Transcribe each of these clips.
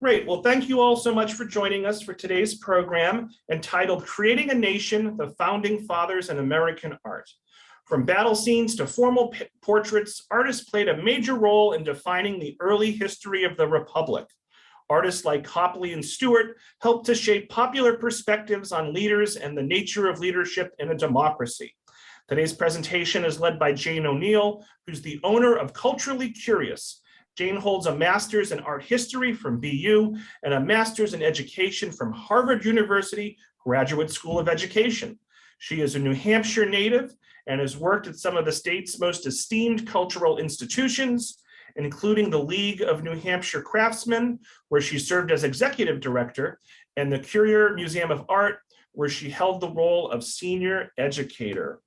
Great. Well, thank you all so much for joining us for today's program entitled Creating a Nation, the Founding Fathers in American Art. From battle scenes to formal portraits, artists played a major role in defining the early history of the Republic. Artists like Copley and Stuart helped to shape popular perspectives on leaders and the nature of leadership in a democracy. Today's presentation is led by Jane Oneail, who's the owner of Culturally Curious. Jane holds a master's in art history from BU and a master's in education from Harvard University Graduate School of Education. She is a New Hampshire native and has worked at some of the state's most esteemed cultural institutions, including the League of New Hampshire Craftsmen, where she served as executive director, and the Currier Museum of Art, where she held the role of senior educator.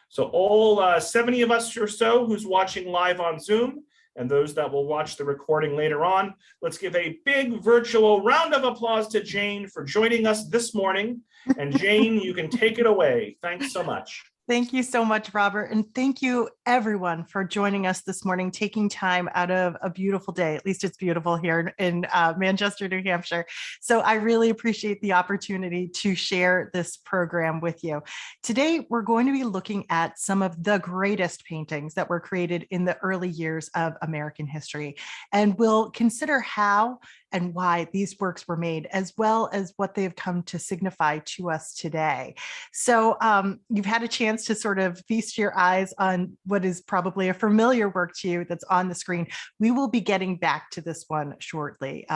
So all 70 of us or so who's watching live on Zoom, and those that will watch the recording later on, let's give a big virtual round of applause to Jane for joining us this morning. And Jane, you can take it away. Thanks so much. Thank you so much, Robert. And thank you everyone for joining us this morning, taking time out of a beautiful day. At least it's beautiful here in Manchester, New Hampshire. So I really appreciate the opportunity to share this program with you. Today, we're going to be looking at some of the greatest paintings that were created in the early years of American history. And we'll consider how and why these works were made, as well as what they've come to signify to us today. So you've had a chance to sort of feast your eyes on what is probably a familiar work to you that's on the screen. We will be getting back to this one shortly.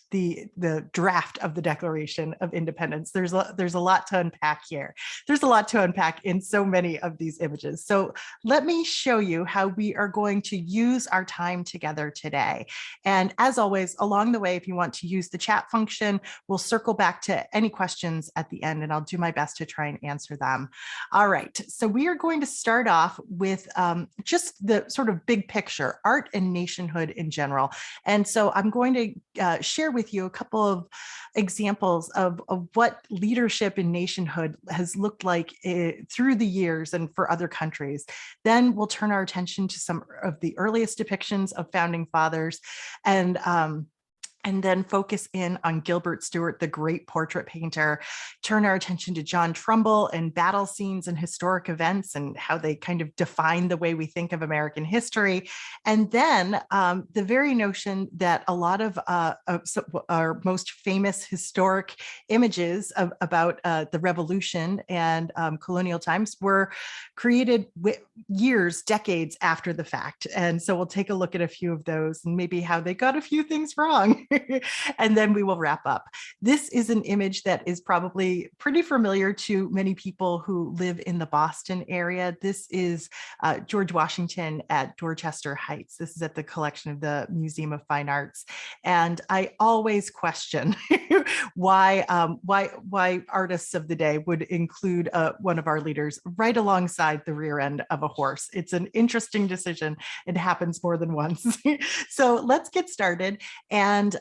The draft of the Declaration of Independence. There's a lot to unpack here. There's a lot to unpack in so many of these images. So let me show you how we are going to use our time together today. And as always, along the way, if you want to use the chat function, we'll circle back to any questions at the end, and I'll do my best to try and answer them. All right, so we are going to start off with just the sort of big picture, art and nationhood in general. And so I'm going to share with you a couple of examples of what leadership in nationhood has looked like through the years and for other countries. Then we'll turn our attention to some of the earliest depictions of founding fathers and then focus in on Gilbert Stewart, the great portrait painter, turn our attention to John Trumbull and battle scenes and historic events and how they kind of define the way we think of American history. And then the very notion that a lot of our most famous historic images about the Revolution and colonial times were created years, decades after the fact. And so we'll take a look at a few of those and maybe how they got a few things wrong. And then we will wrap up. This is an image that is probably pretty familiar to many people who live in the Boston area. This is George Washington at Dorchester Heights. This is at the collection of the Museum of Fine Arts. And I always question why artists of the day would include one of our leaders right alongside the rear end of a horse. It's an interesting decision. It happens more than once. So let's get started and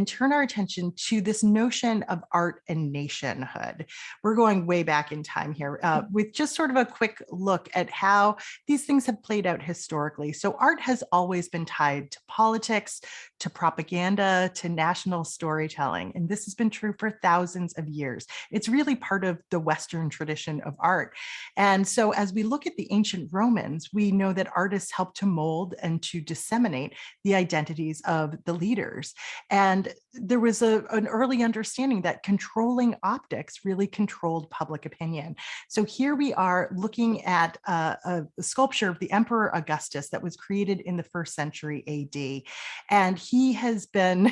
turn our attention to this notion of art and nationhood. We're going way back in time here with just sort of a quick look at how these things have played out historically. So art has always been tied to politics, to propaganda, to national storytelling. And this has been true for thousands of years. It's really part of the Western tradition of art. And so as we look at the ancient Romans, we know that artists helped to mold and to disseminate the identities of the leaders. And there was an early understanding that controlling optics really controlled public opinion. So here we are looking at a sculpture of the Emperor Augustus that was created in the 1st century AD. And he has been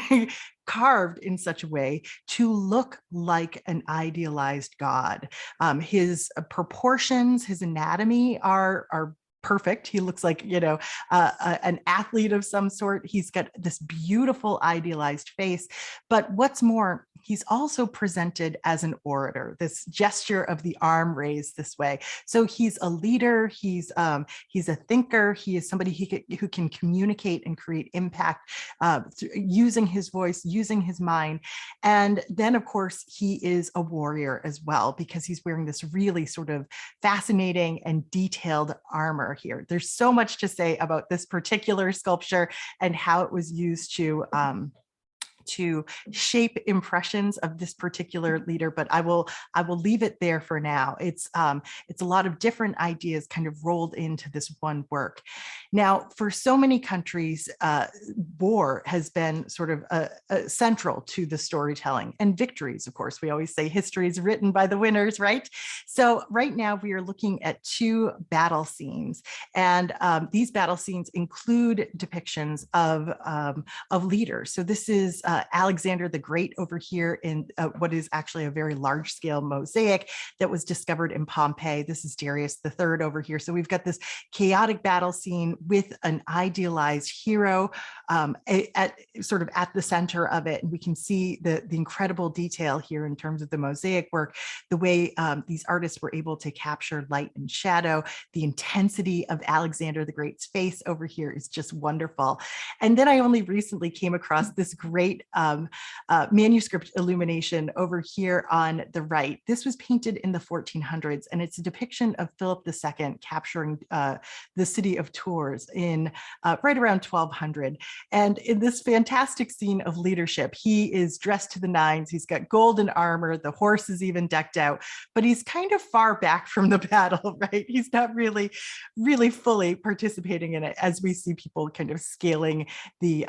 carved in such a way to look like an idealized god. His proportions, his anatomy are perfect. He looks like, an athlete of some sort. He's got this beautiful idealized face. But what's more, he's also presented as an orator, this gesture of the arm raised this way. So he's a leader, he's a thinker, he is somebody who can communicate and create impact using his voice, using his mind. And then, of course, he is a warrior as well, because he's wearing this really sort of fascinating and detailed armor here. There's so much to say about this particular sculpture and how it was used to to shape impressions of this particular leader, but I will leave it there for now. It's a lot of different ideas kind of rolled into this one work. Now, for so many countries, war has been sort of central to the storytelling, and victories, of course. We always say history is written by the winners, right? So right now we are looking at two battle scenes, and these battle scenes include depictions of leaders. So this is Alexander the Great over here in what is actually a very large scale mosaic that was discovered in Pompeii. This is Darius III over here. So we've got this chaotic battle scene with an idealized hero sort of at the center of it. And we can see the incredible detail here in terms of the mosaic work, the way these artists were able to capture light and shadow. The intensity of Alexander the Great's face over here is just wonderful. And then I only recently came across this great manuscript illumination over here on the right. This was painted in the 1400s, and it's a depiction of Philip II capturing the city of Tours in right around 1200. And in this fantastic scene of leadership, he is dressed to the nines. He's got golden armor. The horse is even decked out, but he's kind of far back from the battle, right? He's not really fully participating in it, as we see people kind of scaling the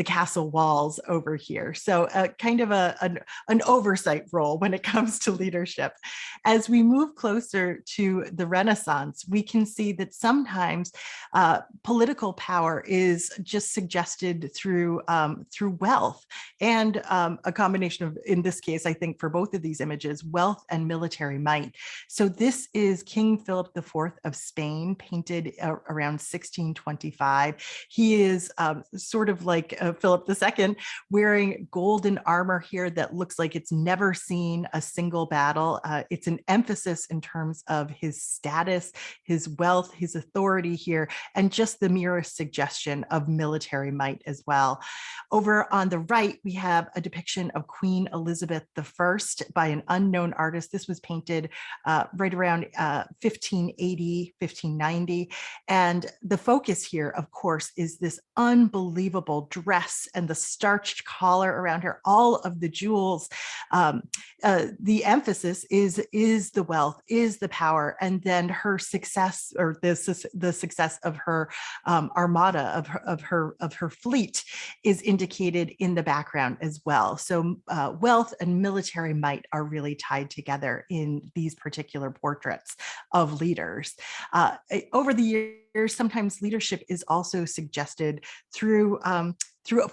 castle walls over here. So kind of an oversight role when it comes to leadership. As we move closer to the Renaissance, we can see that sometimes political power is just suggested through wealth, and a combination of, in this case, I think for both of these images, wealth and military might. So this is King Philip IV of Spain, painted around 1625. He is sort of like Philip II, wearing golden armor here that looks like it's never seen a single battle. It's an emphasis in terms of his status, his wealth, his authority here, and just the merest suggestion of military might as well. Over on the right, we have a depiction of Queen Elizabeth I by an unknown artist. This was painted right around 1580, 1590. And the focus here, of course, is this unbelievable dress and the starched collar around her, all of the jewels. The emphasis is the wealth, is the power, and then her success, or the success of her armada, of her fleet, is indicated in the background as well. So wealth and military might are really tied together in these particular portraits of leaders. Over the years, sometimes leadership is also suggested through a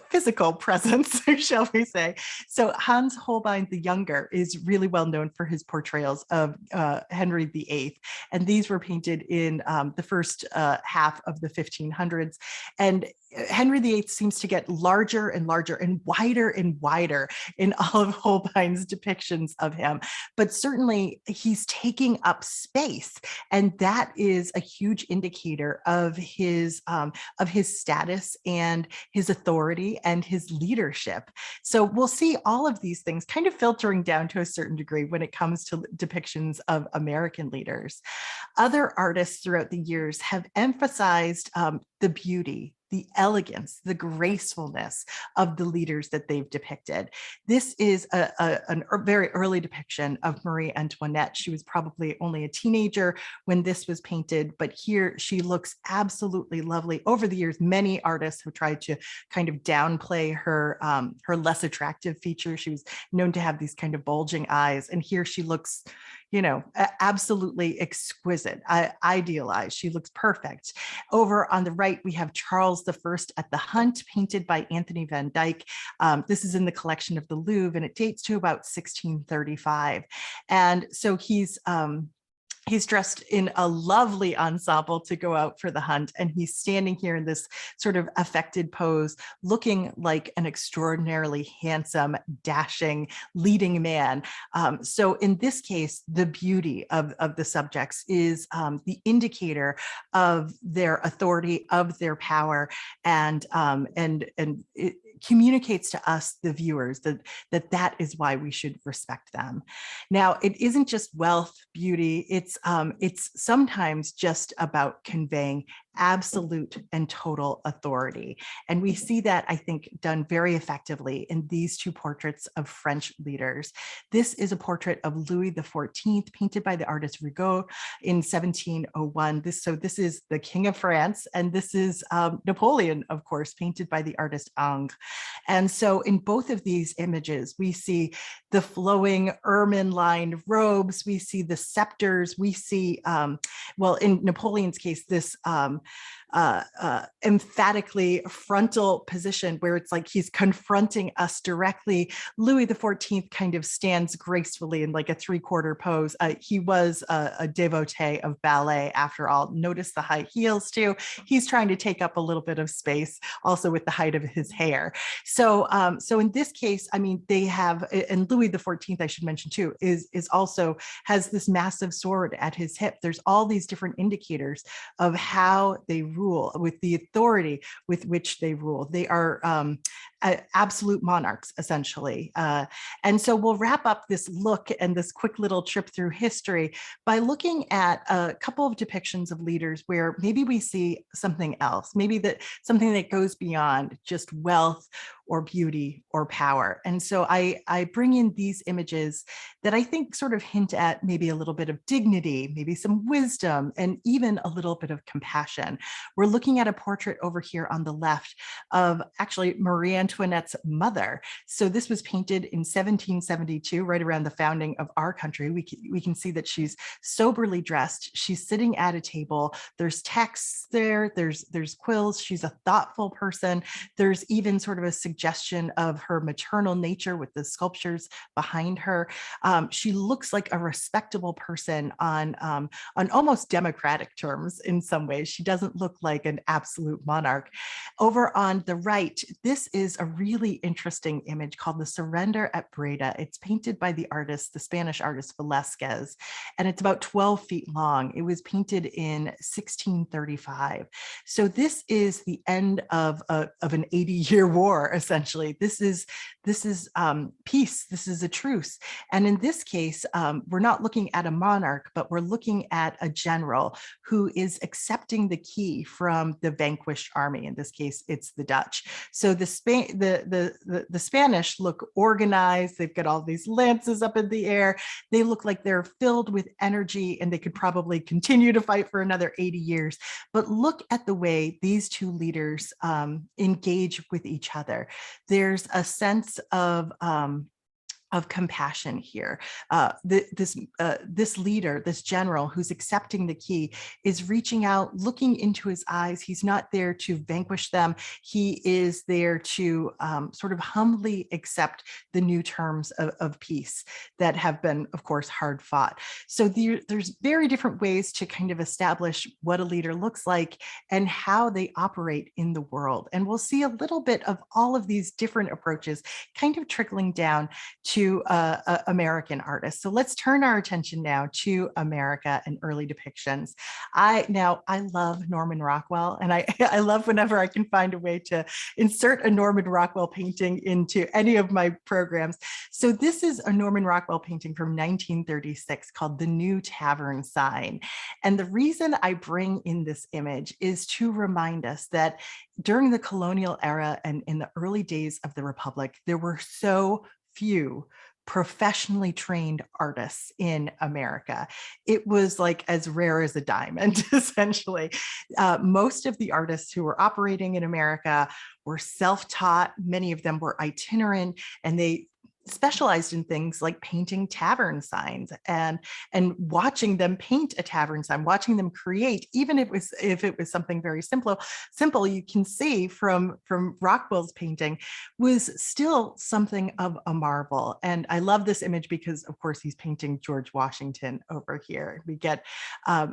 physical presence, shall we say. So Hans Holbein the Younger is really well known for his portrayals of Henry VIII. And these were painted in the first half of the 1500s. And Henry VIII seems to get larger and larger and wider in all of Holbein's depictions of him. But certainly he's taking up space. And that is a huge indicator of his status and his authority and his leadership. So we'll see all of these things kind of filtering down to a certain degree when it comes to depictions of American leaders. Other artists throughout the years have emphasized the beauty, the elegance, the gracefulness of the leaders that they've depicted. This is a very early depiction of Marie Antoinette. She was probably only a teenager when this was painted, but here she looks absolutely lovely. Over the years, many artists have tried to kind of downplay her less attractive features. She was known to have these kind of bulging eyes, and here she looks, absolutely exquisite, idealized. She looks perfect. Over on the right, we have Charles I at the Hunt, painted by Anthony van Dyke. This is in the collection of the Louvre, and it dates to about 1635. And so he's dressed in a lovely ensemble to go out for the hunt, and he's standing here in this sort of affected pose, looking like an extraordinarily handsome, dashing, leading man. So in this case, the beauty of the subjects is the indicator of their authority, of their power, and it communicates to us, the viewers, that is why we should respect them. Now, it isn't just wealth, beauty. It's sometimes just about conveying absolute and total authority. And we see that, I think, done very effectively in these two portraits of French leaders. This is a portrait of Louis XIV, painted by the artist Rigaud in 1701. This is the King of France, and this is Napoleon, of course, painted by the artist Ingres. And so in both of these images, we see the flowing ermine-lined robes, we see the scepters, we see, well, in Napoleon's case, this emphatically frontal position where it's like he's confronting us directly. Louis XIV kind of stands gracefully in like a three-quarter pose. He was a devotee of ballet after all. Notice the high heels too. He's trying to take up a little bit of space also with the height of his hair. So in this case, I mean, they have, and Louis XIV, I should mention too, is also has this massive sword at his hip. There's all these different indicators of how they rule, with the authority with which they rule. They are absolute monarchs, essentially. And so we'll wrap up this look and this quick little trip through history by looking at a couple of depictions of leaders where maybe we see something else, maybe something that goes beyond just wealth or beauty or power. And so I bring in these images that I think sort of hint at maybe a little bit of dignity, maybe some wisdom, and even a little bit of compassion. We're looking at a portrait over here on the left of actually Marie Antoinette's mother. So this was painted in 1772, right around the founding of our country. We can see that she's soberly dressed. She's sitting at a table. There's texts there. There's quills. She's a thoughtful person. There's even sort of a suggestion of her maternal nature with the sculptures behind her. She looks like a respectable person on almost democratic terms in some ways. She doesn't look like an absolute monarch. Over on the right, this is a really interesting image called The Surrender at Breda. It's painted by the Spanish artist Velázquez, and it's about 12 feet long. It was painted in 1635. So this is the end of an 80-year war, essentially. This is peace. This is a truce. And in this case, we're not looking at a monarch, but we're looking at a general who is accepting the key from the vanquished army. In this case, it's the Dutch. So the Spanish look organized. They've got all these lances up in the air. They look like they're filled with energy and they could probably continue to fight for another 80 years. But look at the way these two leaders engage with each other. There's a sense of compassion here. This leader, this general who's accepting the key, is reaching out, looking into his eyes. He's not there to vanquish them. He is there to sort of humbly accept the new terms of peace that have been, of course, hard fought. So there's very different ways to kind of establish what a leader looks like and how they operate in the world. And we'll see a little bit of all of these different approaches kind of trickling down to American artists. So let's turn our attention now to America and early depictions. I love Norman Rockwell, and I love whenever I can find a way to insert a Norman Rockwell painting into any of my programs. So this is a Norman Rockwell painting from 1936 called The New Tavern Sign. And the reason I bring in this image is to remind us that during the colonial era and in the early days of the Republic, there were so few professionally trained artists in America. It was like as rare as a diamond, essentially. Most of the artists who were operating in America were self-taught. Many of them were itinerant, and they specialized in things like painting tavern signs and watching them paint a tavern sign, watching them create, even if it was something very simple, you can see from Rockwell's painting, was still something of a marvel. And I love this image because, of course, he's painting George Washington over here. We get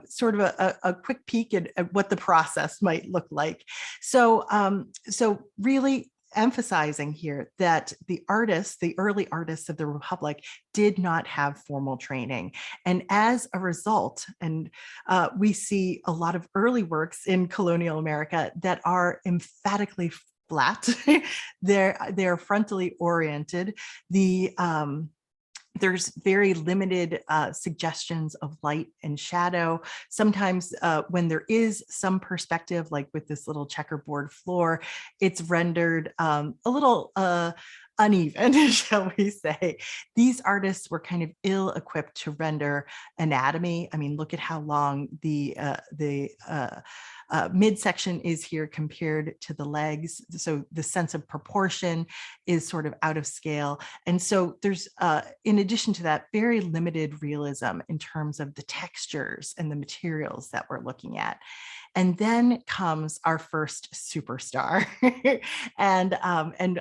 sort of a quick peek at what the process might look like. So really emphasizing here that the early artists of the Republic did not have formal training. And as a result, and we see a lot of early works in colonial America that are emphatically flat. They're frontally oriented. There's very limited suggestions of light and shadow. Sometimes when there is some perspective, like with this little checkerboard floor, it's rendered a little uneven, shall we say. These artists were kind of ill-equipped to anatomy. I mean, look at how long the midsection is here compared to the legs. So the sense of proportion is sort of out of scale. And so there's, in addition to that, very limited realism in terms of the textures and the materials that we're looking at. And then comes our first superstar. and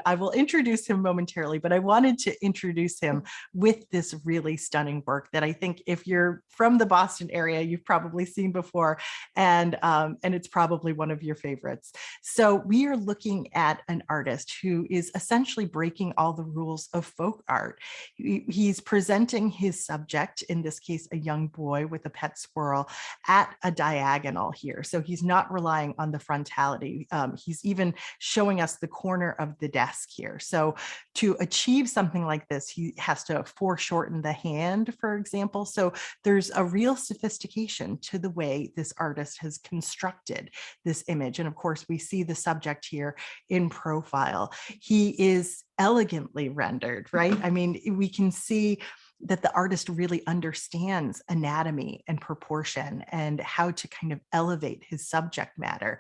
I will introduce him momentarily, but I wanted to introduce him with this really stunning work that I think if you're from the Boston area, you've probably seen before, and it's probably one of your favorites. So we are looking at an artist who is essentially breaking all the rules of folk art. He's presenting his subject, in this case, a young boy with a pet squirrel, at a diagonal here. So he's not relying on the frontality. He's even showing us the corner of the desk here. So to achieve something like this, he has to foreshorten the hand, for example. So there's a real sophistication to the way this artist has constructed this image. And of course, we see the subject here in profile. He is elegantly rendered, right? I mean, we can see that the artist really understands anatomy and proportion and how to kind of elevate his subject matter.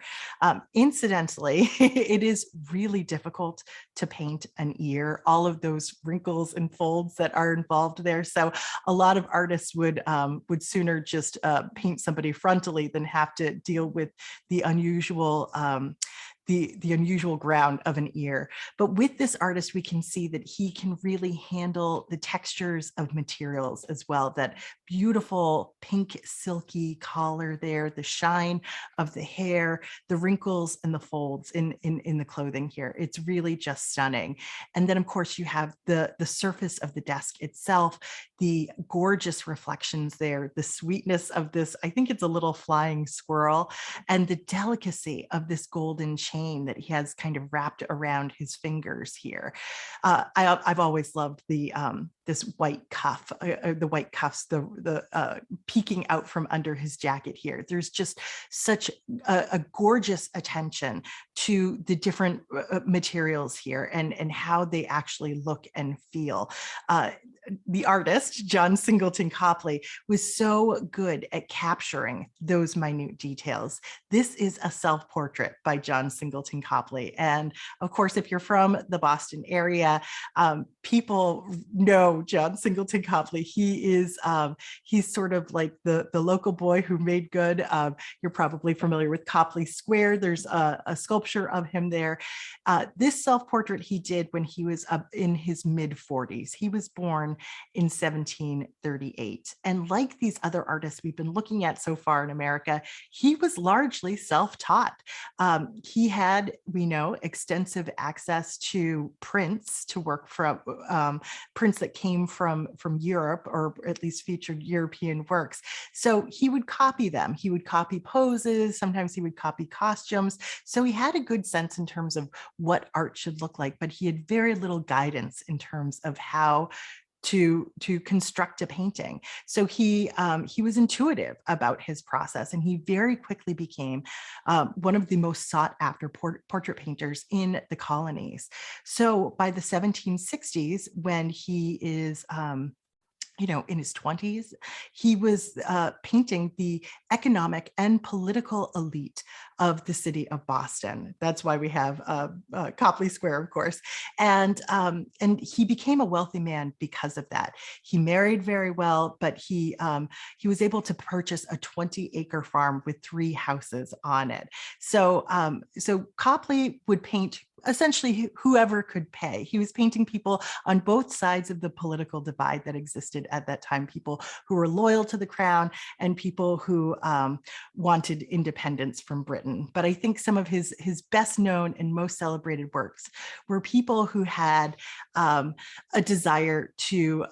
Incidentally, it is really difficult to paint an ear, all of those wrinkles and folds that are involved there. So a lot of artists would sooner just paint somebody frontally than have to deal with the unusual the unusual ground of an ear. But with this artist, we can see that he can really handle the textures of materials as well. That beautiful pink silky collar there, the shine of the hair, the wrinkles and the folds in the clothing here. It's really just stunning. And then of course you have the surface of the desk itself, the gorgeous reflections there, the sweetness of this, I think it's a little flying squirrel, and the delicacy of this golden chain that he has kind of wrapped around his fingers here. I've always loved the this white cuff, the white cuffs, the peeking out from under his jacket here. There's just such a gorgeous attention to the different materials here and how they actually look and feel. The artist, John Singleton Copley, was so good at capturing those minute details. This is a self-portrait by John Singleton Copley. And of course, if you're from the Boston area, people know John Singleton Copley. He is, he's sort of like the local boy who made good. You're probably familiar with Copley Square. There's a sculpture of him there. This self-portrait he did when he was in his mid-40s. He was born in 1738. And like these other artists we've been looking at so far in America, he was largely self-taught. He had, we know, extensive access to prints to work from prints that came from Europe, or at least featured European works. So he would copy them. He would copy poses. Sometimes he would copy costumes. So he had a good sense in terms of what art should look like, but he had very little guidance in terms of how to construct a painting. So he was intuitive about his process, and he very quickly became one of the most sought after portrait painters in the colonies. So by the 1760s, when he is in his 20s, he was painting the economic and political elite of the city of Boston. That's why we have Copley Square, of course. And he became a wealthy man because of that. He married very well, but he was able to purchase a 20-acre farm with 3 houses on it. So Copley would paint essentially whoever could pay. He was painting people on both sides of the political divide that existed at that time, people who were loyal to the crown and people who wanted independence from Britain. But I think some of his best known and most celebrated works were people who had a desire to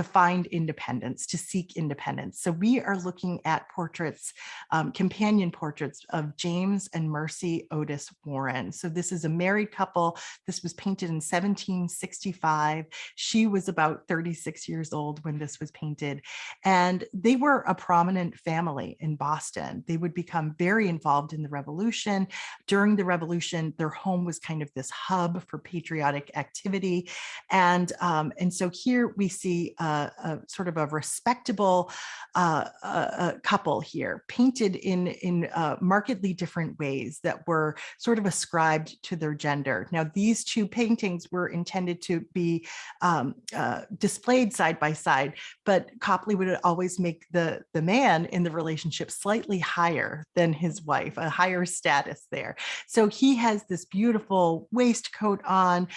find independence, to seek independence. So we are looking at portraits, companion portraits of James and Mercy Otis Warren. So this This is a married couple. This was painted in 1765. She was about 36 years old when this was painted. And they were a prominent family in Boston. They would become very involved in the Revolution. During the Revolution, their home was kind of this hub for patriotic activity. And so here we see a sort of a respectable couple here, painted in markedly different ways that were sort of ascribed to their gender. Now, these two paintings were intended to be displayed side by side, but Copley would always make the man in the relationship slightly higher than his wife, a higher status there. So he has this beautiful waistcoat on,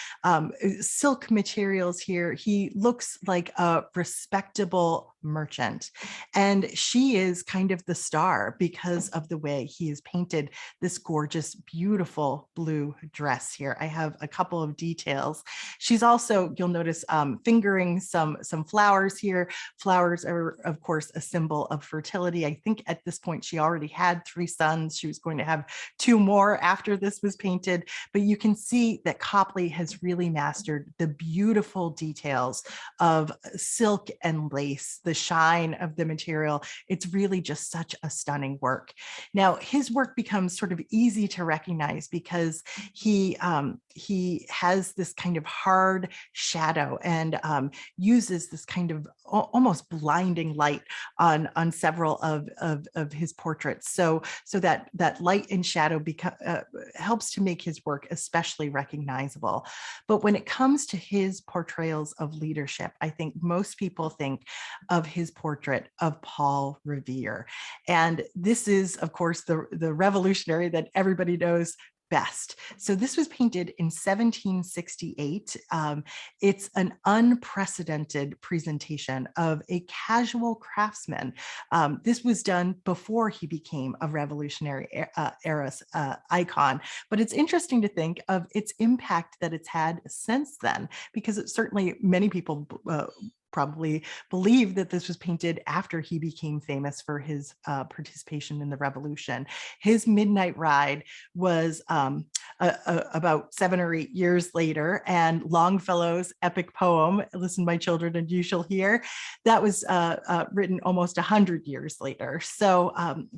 silk materials here. He looks like a respectable merchant. And she is kind of the star because of the way he has painted this gorgeous, beautiful blue dress here. I have a couple of details. She's also, you'll notice, fingering some flowers here. Flowers are, of course, a symbol of fertility. I think at this point she already had 3 sons. She was going to have 2 more after this was painted. But you can see that Copley has really mastered the beautiful details of silk and lace, the shine of the material. It's really just such a stunning work. Now, his work becomes sort of easy to recognize because he has this kind of hard shadow and uses this kind of almost blinding light on several of his portraits. So that light and shadow helps to make his work especially recognizable. But when it comes to his portrayals of leadership, I think most people think of his portrait of Paul Revere. And this is, of course, the revolutionary that everybody knows best. So this was painted in 1768. It's an unprecedented presentation of a casual craftsman. This was done before he became a revolutionary era icon, but it's interesting to think of its impact that it's had since then, because it certainly many people probably believe that this was painted after he became famous for his participation in the Revolution. His Midnight Ride was about 7 or 8 years later, and Longfellow's epic poem, Listen, My Children, and You Shall Hear, that was written almost 100 years later. So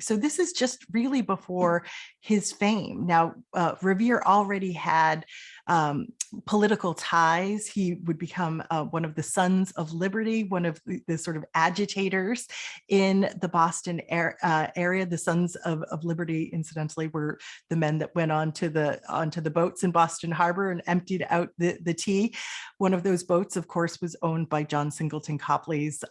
this is just really before his fame. Now, Revere already had political ties. He would become one of the Sons of Liberty, one of the sort of agitators in the Boston area. The Sons of Liberty, incidentally, were the men that went onto the boats in Boston Harbor and emptied out the tea. One of those boats, of course, was owned by John Singleton Copley's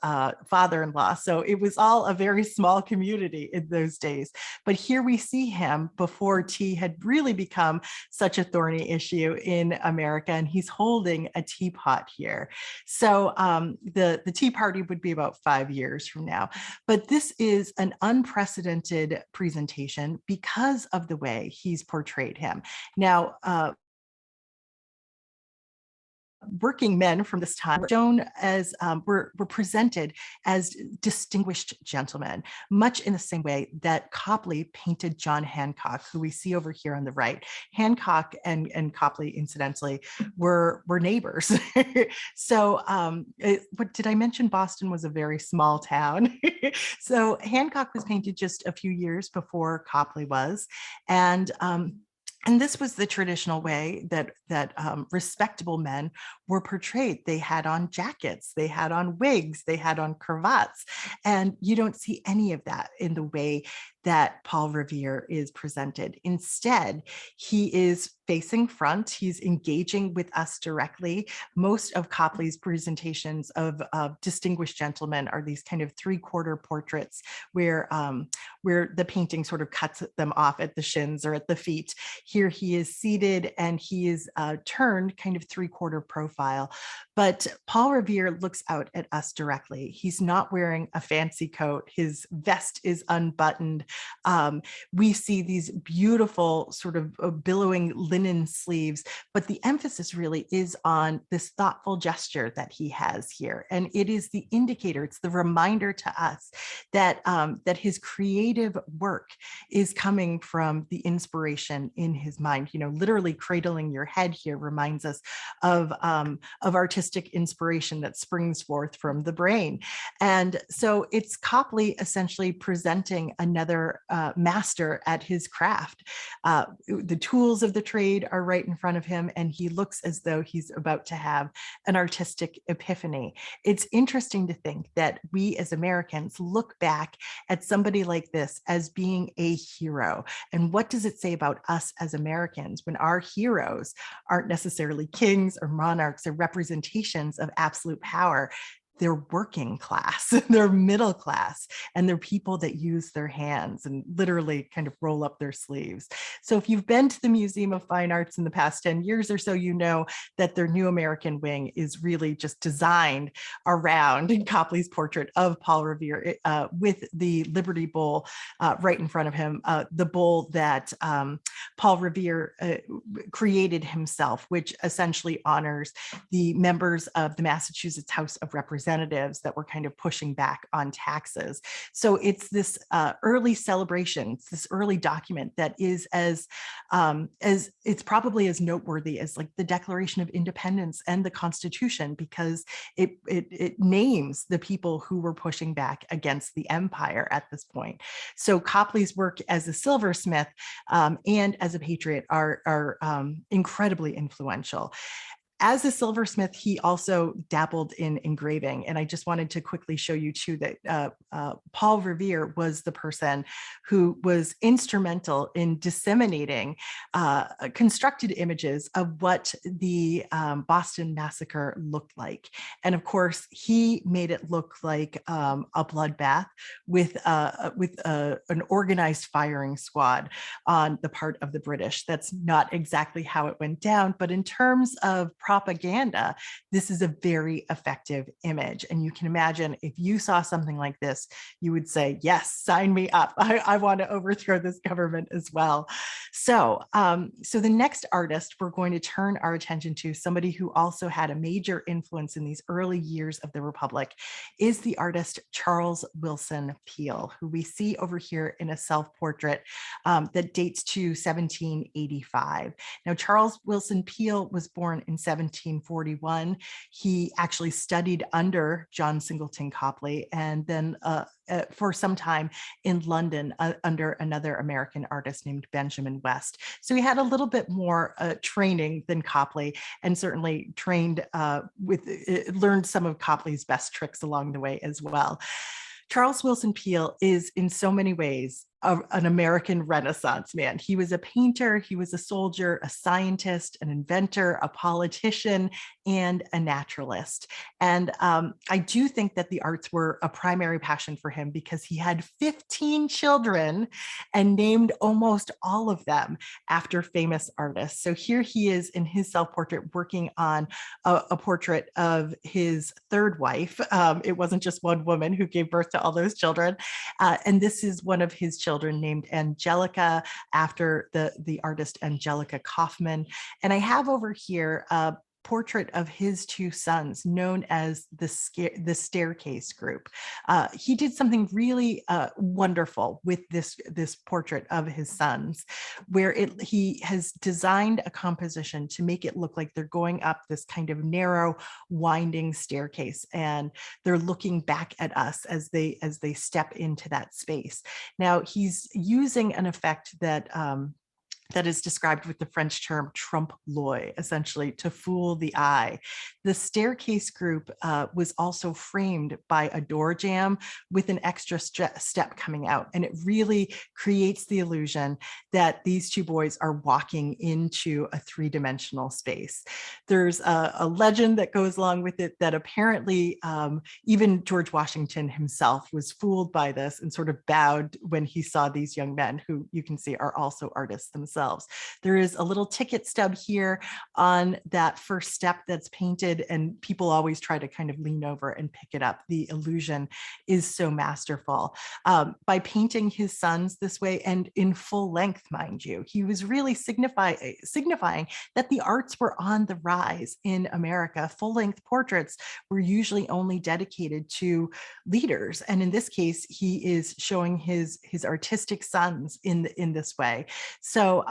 father-in-law. So it was all a very small community in those days. But here we see him before tea had really become such a thorny issue in America, and he's holding a teapot here. So the Tea Party would be about 5 years from now. But this is an unprecedented presentation because of the way he's portrayed him. Now, working men from this time shown as were presented as distinguished gentlemen, much in the same way that Copley painted John Hancock, who we see over here on the right. Hancock and Copley, incidentally, were neighbors. So what did I mention? Boston was a very small town. So Hancock was painted just a few years before Copley was. And this was the traditional way that respectable men were portrayed. They had on jackets, they had on wigs, they had on cravats, and you don't see any of that in the way that Paul Revere is presented. Instead, he is facing front, he's engaging with us directly. Most of Copley's presentations of distinguished gentlemen are these kind of 3/4 portraits where the painting sort of cuts them off at the shins or at the feet. Here he is seated and he is turned kind of 3/4 profile. But Paul Revere looks out at us directly. He's not wearing a fancy coat. His vest is unbuttoned. We see these beautiful sort of billowing linen sleeves, but the emphasis really is on this thoughtful gesture that he has here. And it is the indicator, it's the reminder to us that, that his creative work is coming from the inspiration in his mind. You know, literally cradling your head here reminds us of artistic inspiration that springs forth from the brain. And so it's Copley essentially presenting another master at his craft. The tools of the trade are right in front of him, and he looks as though he's about to have an artistic epiphany. It's interesting to think that we as Americans look back at somebody like this as being a hero. And what does it say about us as Americans when our heroes aren't necessarily kings or monarchs or representations of absolute power? They're working class, they're middle class, and they're people that use their hands and literally kind of roll up their sleeves. So if you've been to the Museum of Fine Arts in the past 10 years or so, you know that their New American Wing is really just designed around Copley's portrait of Paul Revere with the Liberty Bowl right in front of him, the bowl that Paul Revere created himself, which essentially honors the members of the Massachusetts House of Representatives that were kind of pushing back on taxes. So it's this early celebration, it's this early document that is as it's probably as noteworthy as like the Declaration of Independence and the Constitution, because it names the people who were pushing back against the empire at this point. So Copley's work as a silversmith and as a patriot are incredibly influential. As a silversmith, he also dabbled in engraving. And I just wanted to quickly show you too that Paul Revere was the person who was instrumental in disseminating constructed images of what the Boston Massacre looked like. And of course, he made it look like a bloodbath with an organized firing squad on the part of the British. That's not exactly how it went down, but in terms of propaganda, this is a very effective image. And you can imagine if you saw something like this, you would say, yes, sign me up. I want to overthrow this government as well. So, so the next artist we're going to turn our attention to, somebody who also had a major influence in these early years of the Republic, is the artist Charles Willson Peale, who we see over here in a self-portrait that dates to 1785. Now, Charles Willson Peale was born in 1741. He actually studied under John Singleton Copley, and then for some time in London under another American artist named Benjamin West. So he had a little bit more training than Copley, and certainly trained learned some of Copley's best tricks along the way as well. Charles Willson Peale is in so many ways an American Renaissance man. He was a painter, he was a soldier, a scientist, an inventor, a politician, and a naturalist. And I do think that the arts were a primary passion for him because he had 15 children and named almost all of them after famous artists. So here he is in his self-portrait working on a portrait of his third wife. It wasn't just one woman who gave birth to all those children. And this is one of his children named Angelica, after the artist Angelica Kaufman. And I have over here a portrait of his two sons known as the Staircase Group. He did something really wonderful with this portrait of his sons, where he has designed a composition to make it look like they're going up this kind of narrow, winding staircase, and they're looking back at us as they step into that space. Now, he's using an effect that is described with the French term trompe l'oeil, essentially to fool the eye. The Staircase Group was also framed by a door jamb with an extra step coming out. And it really creates the illusion that these two boys are walking into a three-dimensional space. There's a legend that goes along with it that apparently even George Washington himself was fooled by this and sort of bowed when he saw these young men, who you can see are also artists themselves. themselves. There is a little ticket stub here on that first step that's painted, and people always try to kind of lean over and pick it up. The illusion is so masterful. By painting his sons this way, and in full length, mind you, he was really signifying that the arts were on the rise in America. Full-length portraits were usually only dedicated to leaders, and in this case, he is showing his artistic sons in this way. So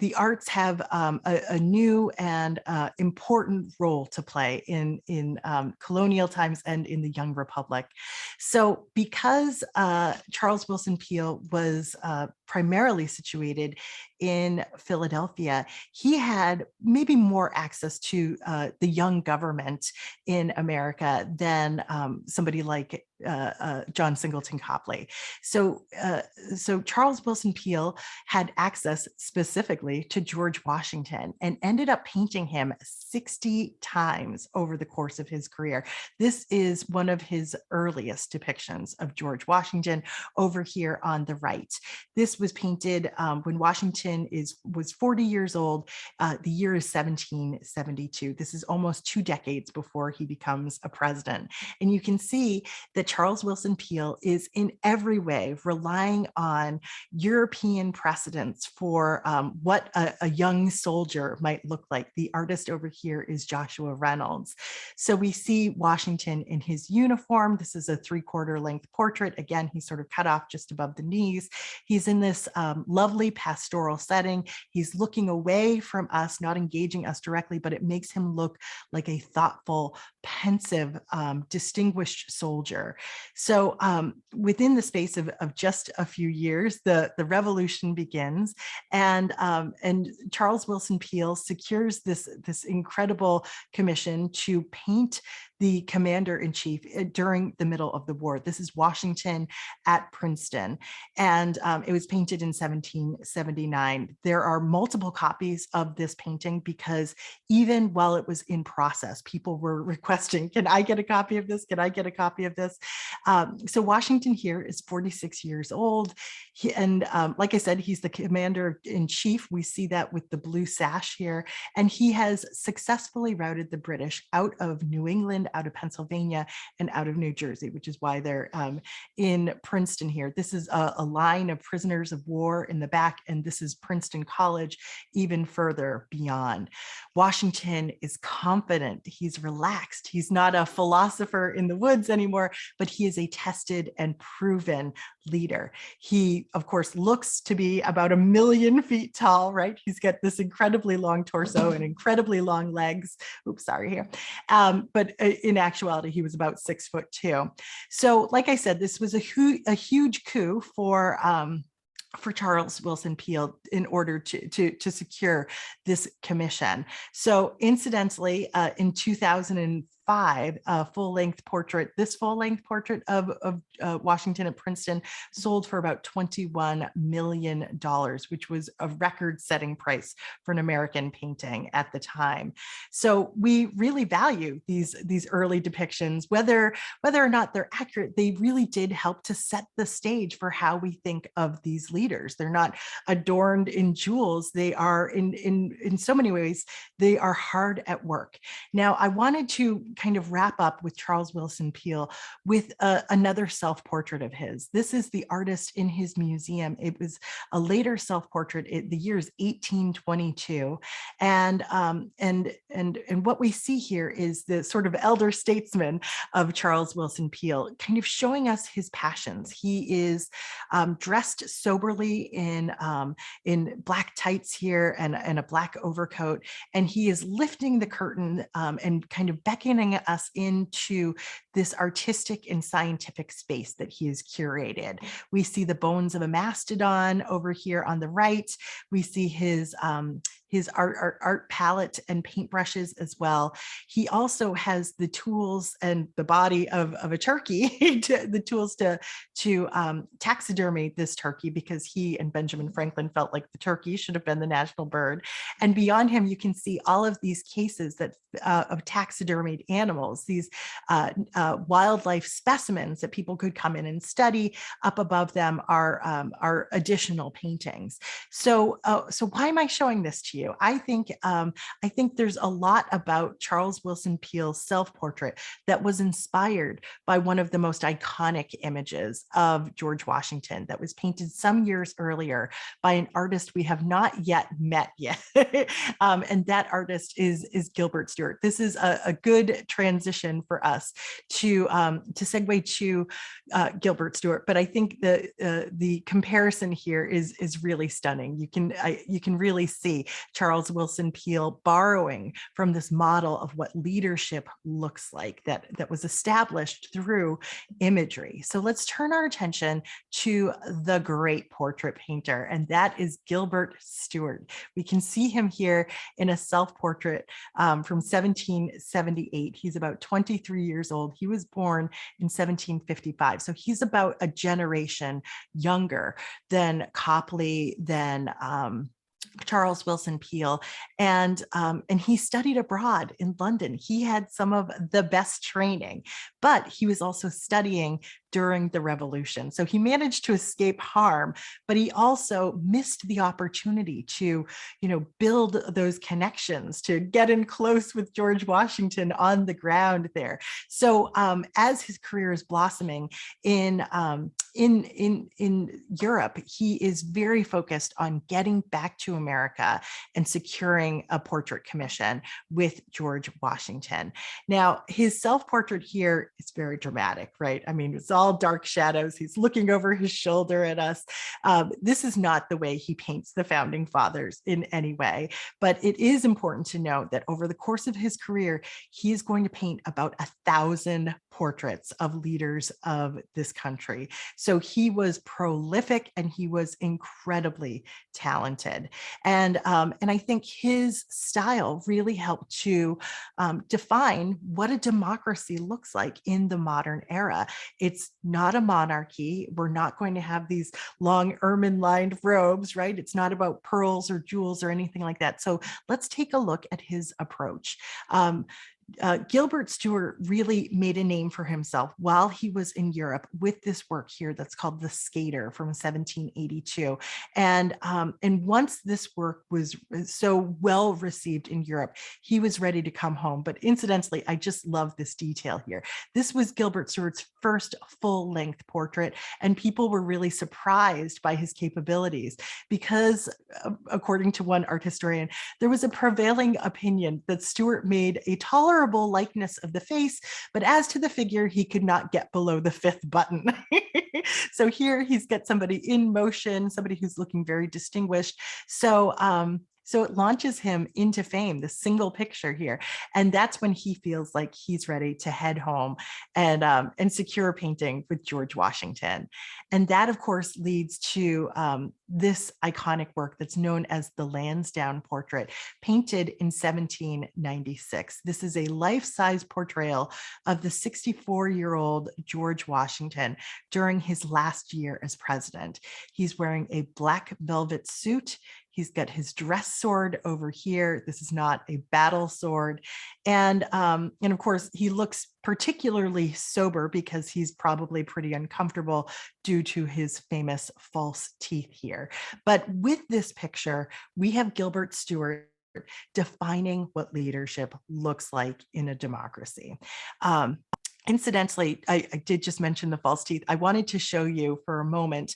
the arts have a new and important role to play in colonial times and in the Young Republic. So because Charles Willson Peale was primarily situated in Philadelphia, he had maybe more access to the young government in America than somebody like John Singleton Copley. So Charles Willson Peale had access specifically to George Washington and ended up painting him 60 times over the course of his career. This is one of his earliest depictions of George Washington over here on the right. This was painted when Washington was 40 years old. The year is 1772. This is almost 2 decades before he becomes a president. And you can see that Charles Willson Peale is in every way relying on European precedents for what a young soldier might look like. The artist over here is Joshua Reynolds. So we see Washington in his uniform. This is a 3/4 length portrait. Again, he's sort of cut off just above the knees. He's in this lovely pastoral setting. He's looking away from us, not engaging us directly, but it makes him look like a thoughtful, pensive, distinguished soldier. So within the space of just a few years, the revolution begins, and Charles Willson Peale secures this incredible commission to paint the commander-in-chief during the middle of the war. This is Washington at Princeton, and it was painted in 1779. There are multiple copies of this painting because even while it was in process, people were requesting, can I get a copy of this? Can I get a copy of this? So Washington here is 46 years old. Like I said, he's the commander-in-chief. We see that with the blue sash here, and he has successfully routed the British out of New England, out of Pennsylvania, and out of New Jersey, which is why they're in Princeton here. This is a line of prisoners of war in the back, and this is Princeton College even further beyond. Washington is confident. He's relaxed. He's not a philosopher in the woods anymore, but he is a tested and proven leader. He, of course, looks to be about 1 million feet tall, right? He's got this incredibly long torso and incredibly long legs. Oops, sorry here. But in actuality, he was about 6'2". So like I said, this was a huge coup for Charles Willson Peale in order to secure this commission. So incidentally, in 2005, a full-length portrait, this full-length portrait of Washington at Princeton sold for about $21 million, which was a record-setting price for an American painting at the time. So we really value these early depictions, whether or not they're accurate. They really did help to set the stage for how we think of these leaders. They're not adorned in jewels. They are in so many ways, they are hard at work. Now, I wanted to kind of wrap up with Charles Willson Peale with another self-portrait of his. This is the artist in his museum. It was a later self-portrait. The year is 1822, and what we see here is the sort of elder statesman of Charles Willson Peale, kind of showing us his passions. He is dressed soberly in black tights here and a black overcoat, and he is lifting the curtain and kind of beckoning us into this artistic and scientific space that he has curated. We see the bones of a mastodon over here on the right. We see his his art palette and paintbrushes as well. He also has the tools and the body of a turkey, the tools to taxidermy this turkey, because he and Benjamin Franklin felt like the turkey should have been the national bird. And beyond him, you can see all of these cases that of taxidermied animals, these wildlife specimens that people could come in and study. Up above them are additional paintings. So why am I showing this to you? I think there's a lot about Charles Willson Peel's self-portrait that was inspired by one of the most iconic images of George Washington that was painted some years earlier by an artist we have not yet met yet. And that artist is Gilbert Stewart. This is a good transition for us to segue to Gilbert Stewart. But I think the comparison here is really stunning. You can really see Charles Willson Peel borrowing from this model of what leadership looks like that was established through imagery. So let's turn our attention to the great portrait painter, and that is Gilbert Stewart. We can see him here in a self-portrait from 1778. He's about 23 years old. He was born in 1755. So he's about a generation younger than Copley, than Charles Willson Peel, and he studied abroad in London. He had some of the best training, but he was also studying during the Revolution. So he managed to escape harm, but he also missed the opportunity to, build those connections, to get in close with George Washington on the ground there. So as his career is blossoming in Europe, he is very focused on getting back to America and securing a portrait commission with George Washington. Now, his self-portrait here is very dramatic, right? I mean, it's all dark shadows. He's looking over his shoulder at us. This is not the way he paints the founding fathers in any way, but it is important to note that over the course of his career, he is going to paint about 1,000 portraits of leaders of this country. So he was prolific and he was incredibly talented. And I think his style really helped to define what a democracy looks like in the modern era. It's not a monarchy. We're not going to have these long ermine-lined robes, right? It's not about pearls or jewels or anything like that. So let's take a look at his approach. Gilbert Stewart really made a name for himself while he was in Europe with this work here that's called The Skater from 1782. And once this work was so well received in Europe, he was ready to come home. But incidentally, I just love this detail here. This was Gilbert Stewart's first full-length portrait, and people were really surprised by his capabilities because, according to one art historian, there was a prevailing opinion that Stewart made a tolerable likeness of the face, but as to the figure, he could not get below the 5th button. So here he's got somebody in motion, somebody who's looking very distinguished. So it launches him into fame, the single picture here. And that's when he feels like he's ready to head home and secure a painting with George Washington. And that, of course, leads to this iconic work that's known as the Lansdowne Portrait, painted in 1796. This is a life-size portrayal of the 64-year-old George Washington during his last year as president. He's wearing a black velvet suit. He's got his dress sword over here. This is not a battle sword. And of course, he looks particularly sober because he's probably pretty uncomfortable due to his famous false teeth here. But with this picture, we have Gilbert Stewart defining what leadership looks like in a democracy. Incidentally, I did just mention the false teeth. I wanted to show you for a moment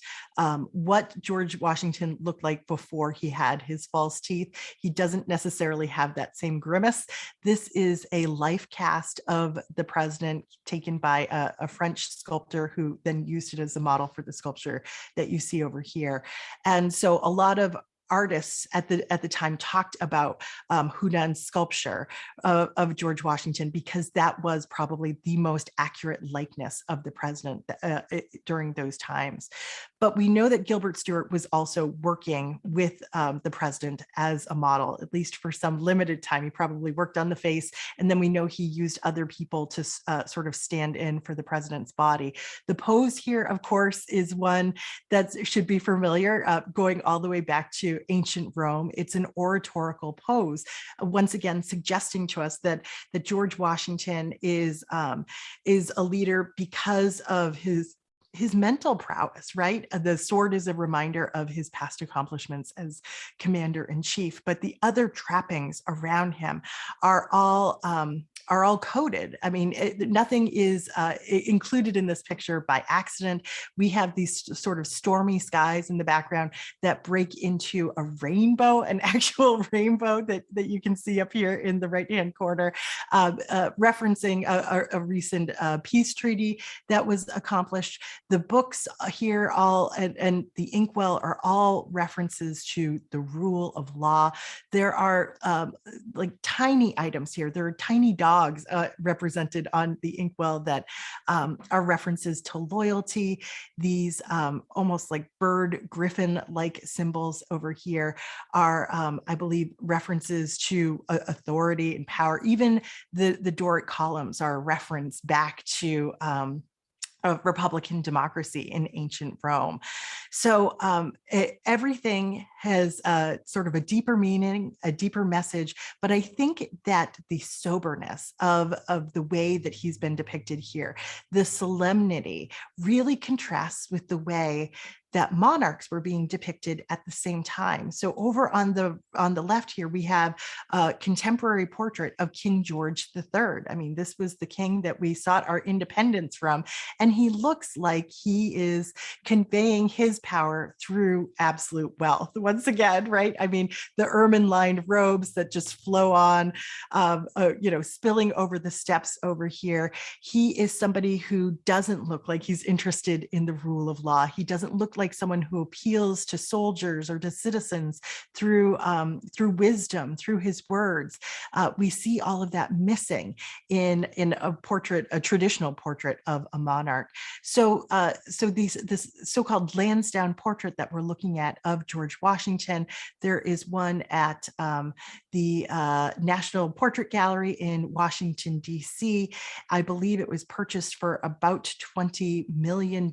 what George Washington looked like before he had his false teeth. He doesn't necessarily have that same grimace. This is a life cast of the president taken by a French sculptor who then used it as a model for the sculpture that you see over here. And so a lot of artists at the time talked about Houdon's sculpture of George Washington, because that was probably the most accurate likeness of the president during those times. But we know that Gilbert Stewart was also working with the president as a model, at least for some limited time. He probably worked on the face, and then we know he used other people to sort of stand in for the president's body. The pose here, of course, is one that should be familiar, going all the way back to ancient Rome. It's an oratorical pose, once again suggesting to us that George Washington is a leader because of his mental prowess, right? The sword is a reminder of his past accomplishments as commander-in-chief, but the other trappings around him are all coded. I mean, nothing is included in this picture by accident. We have these sort of stormy skies in the background that break into a rainbow, an actual rainbow that you can see up here in the right-hand corner, referencing a recent peace treaty that was accomplished. The books here and the inkwell are all references to the rule of law. There are like tiny items here. There are tiny dogs represented on the inkwell that are references to loyalty. These almost like bird griffin-like symbols over here are, I believe, references to authority and power. Even the Doric columns are a reference back to of Republican democracy in ancient Rome. So everything has sort of a deeper meaning, a deeper message, but I think that the soberness of the way that he's been depicted here, the solemnity, really contrasts with the way that monarchs were being depicted at the same time. So over on the left here, we have a contemporary portrait of King George III. I mean, this was the king that we sought our independence from, and he looks like he is conveying his power through absolute wealth. Once again, right? I mean, the ermine-lined robes that just flow on, spilling over the steps over here. He is somebody who doesn't look like he's interested in the rule of law. He doesn't look like someone who appeals to soldiers or to citizens through wisdom, through his words. We see all of that missing in a traditional portrait of a monarch. So this so-called Lansdowne portrait that we're looking at of George Washington, there is one at the National Portrait Gallery in Washington, D.C. I believe it was purchased for about $20 million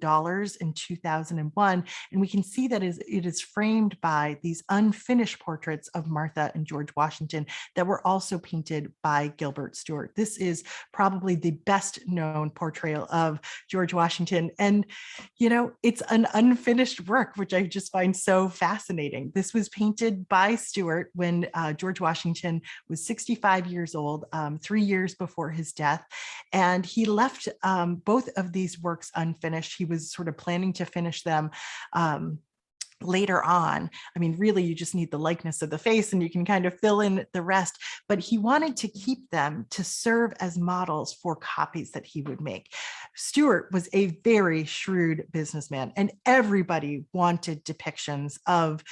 in 2001. And we can see that it is framed by these unfinished portraits of Martha and George Washington that were also painted by Gilbert Stewart. This is probably the best known portrayal of George Washington. And, it's an unfinished work, which I just find so fascinating. This was painted by Stewart when George Washington was 65 years old, 3 years before his death. And he left both of these works unfinished. He was sort of planning to finish them later on. I mean, really, you just need the likeness of the face and you can kind of fill in the rest. But he wanted to keep them to serve as models for copies that he would make. Stewart was a very shrewd businessman, and everybody wanted depictions of,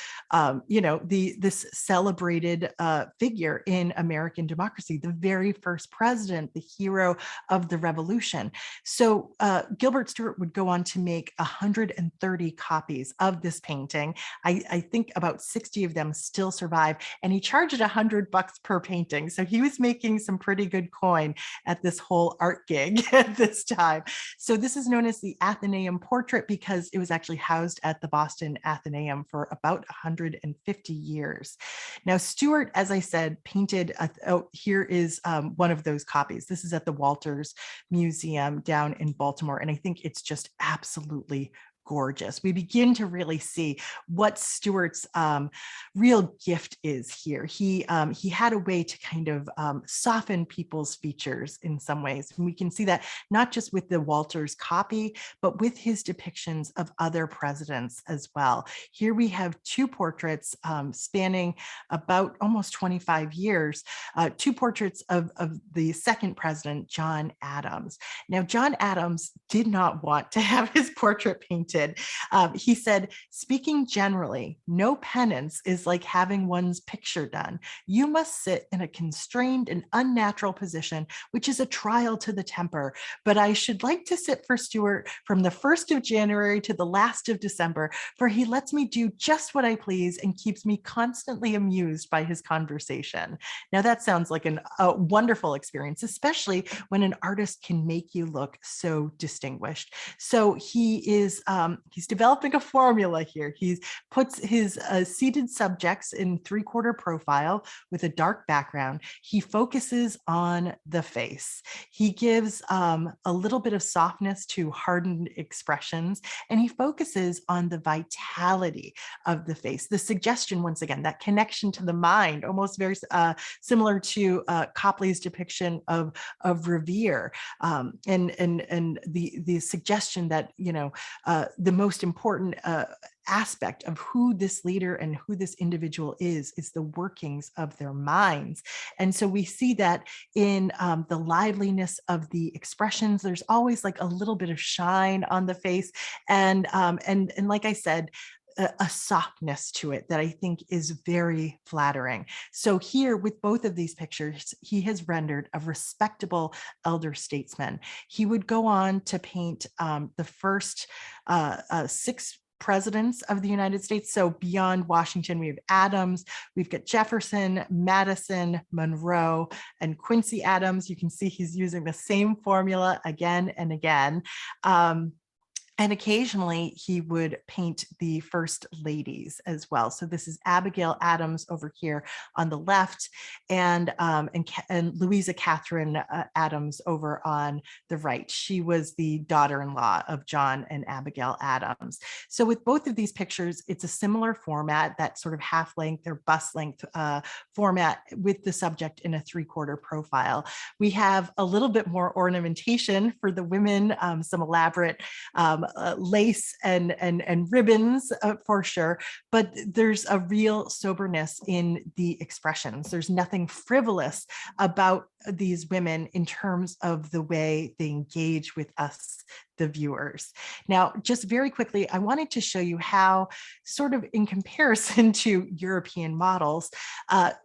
this celebrated figure in American democracy, the very first president, the hero of the revolution. So Gilbert Stewart would go on to make 130 copies of this painting. I think about 60 of them still survive, and he charged $100 per painting. So he was making some pretty good coin at this whole art gig at this time. So this is known as the Athenaeum Portrait because it was actually housed at the Boston Athenaeum for about 150 years. Now, Stewart, as I said, painted, here is one of those copies. This is at the Walters Museum down in Baltimore, and I think it's just absolutely gorgeous. We begin to really see what Stewart's real gift is here. He had a way to kind of soften people's features in some ways. And we can see that not just with the Walters copy, but with his depictions of other presidents as well. Here we have two portraits spanning about almost 25 years, two portraits of the second president, John Adams. Now, John Adams did not want to have his portrait painted did. He said, speaking generally, no penance is like having one's picture done. You must sit in a constrained and unnatural position, which is a trial to the temper. But I should like to sit for Stuart from the 1st of January to the last of December, for he lets me do just what I please and keeps me constantly amused by his conversation. Now that sounds like a wonderful experience, especially when an artist can make you look so distinguished. So he's developing a formula here. He puts his seated subjects in 3/4 profile with a dark background. He focuses on the face. He gives a little bit of softness to hardened expressions, and he focuses on the vitality of the face. The suggestion, once again, that connection to the mind, almost very similar to Copley's depiction of Revere, and the suggestion that the most important aspect of who this leader and who this individual is the workings of their minds. And so we see that in the liveliness of the expressions. There's always like a little bit of shine on the face, and like I said, a softness to it that I think is very flattering. So here with both of these pictures, he has rendered a respectable elder statesman. He would go on to paint the first 6 presidents of the United States. So beyond Washington, we have Adams, we've got Jefferson, Madison, Monroe, and Quincy Adams. You can see he's using the same formula again and again. And occasionally he would paint the first ladies as well. So this is Abigail Adams over here on the left, and Louisa Catherine Adams over on the right. She was the daughter-in-law of John and Abigail Adams. So with both of these pictures, it's a similar format, that sort of half length or bust length format with the subject in a 3/4 profile. We have a little bit more ornamentation for the women, some elaborate lace and ribbons for sure, but there's a real soberness in the expressions. There's nothing frivolous about these women in terms of the way they engage with us, the viewers. Now, just very quickly, I wanted to show you how, sort of in comparison to European models,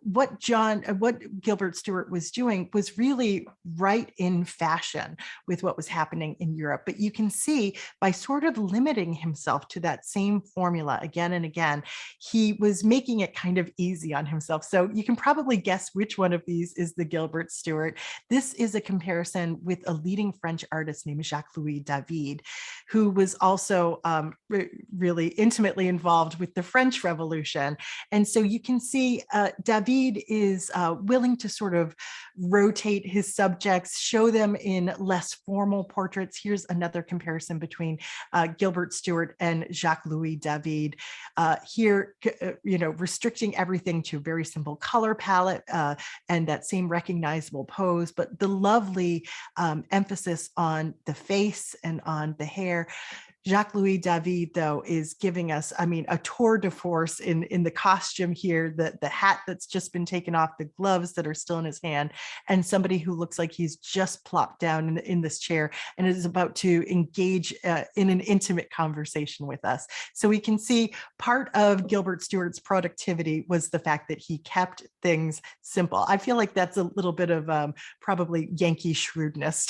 what Gilbert Stewart was doing was really right in fashion with what was happening in Europe. But you can see by sort of limiting himself to that same formula again and again, he was making it kind of easy on himself. So you can probably guess which one of these is the Gilbert Stewart. This is a comparison with a leading French artist named Jacques-Louis David, who was also really intimately involved with the French Revolution. And so you can see David is willing to sort of rotate his subjects, show them in less formal portraits. Here's another comparison between Gilbert Stewart and Jacques-Louis David. Here, restricting everything to a very simple color palette and that same recognizable pose, but the lovely emphasis on the face and on the hair. Jacques-Louis David, though, is giving us, a tour de force in the costume here, the hat that's just been taken off, the gloves that are still in his hand, and somebody who looks like he's just plopped down in this chair and is about to engage in an intimate conversation with us. So we can see part of Gilbert Stewart's productivity was the fact that he kept things simple. I feel like that's a little bit of probably Yankee shrewdness.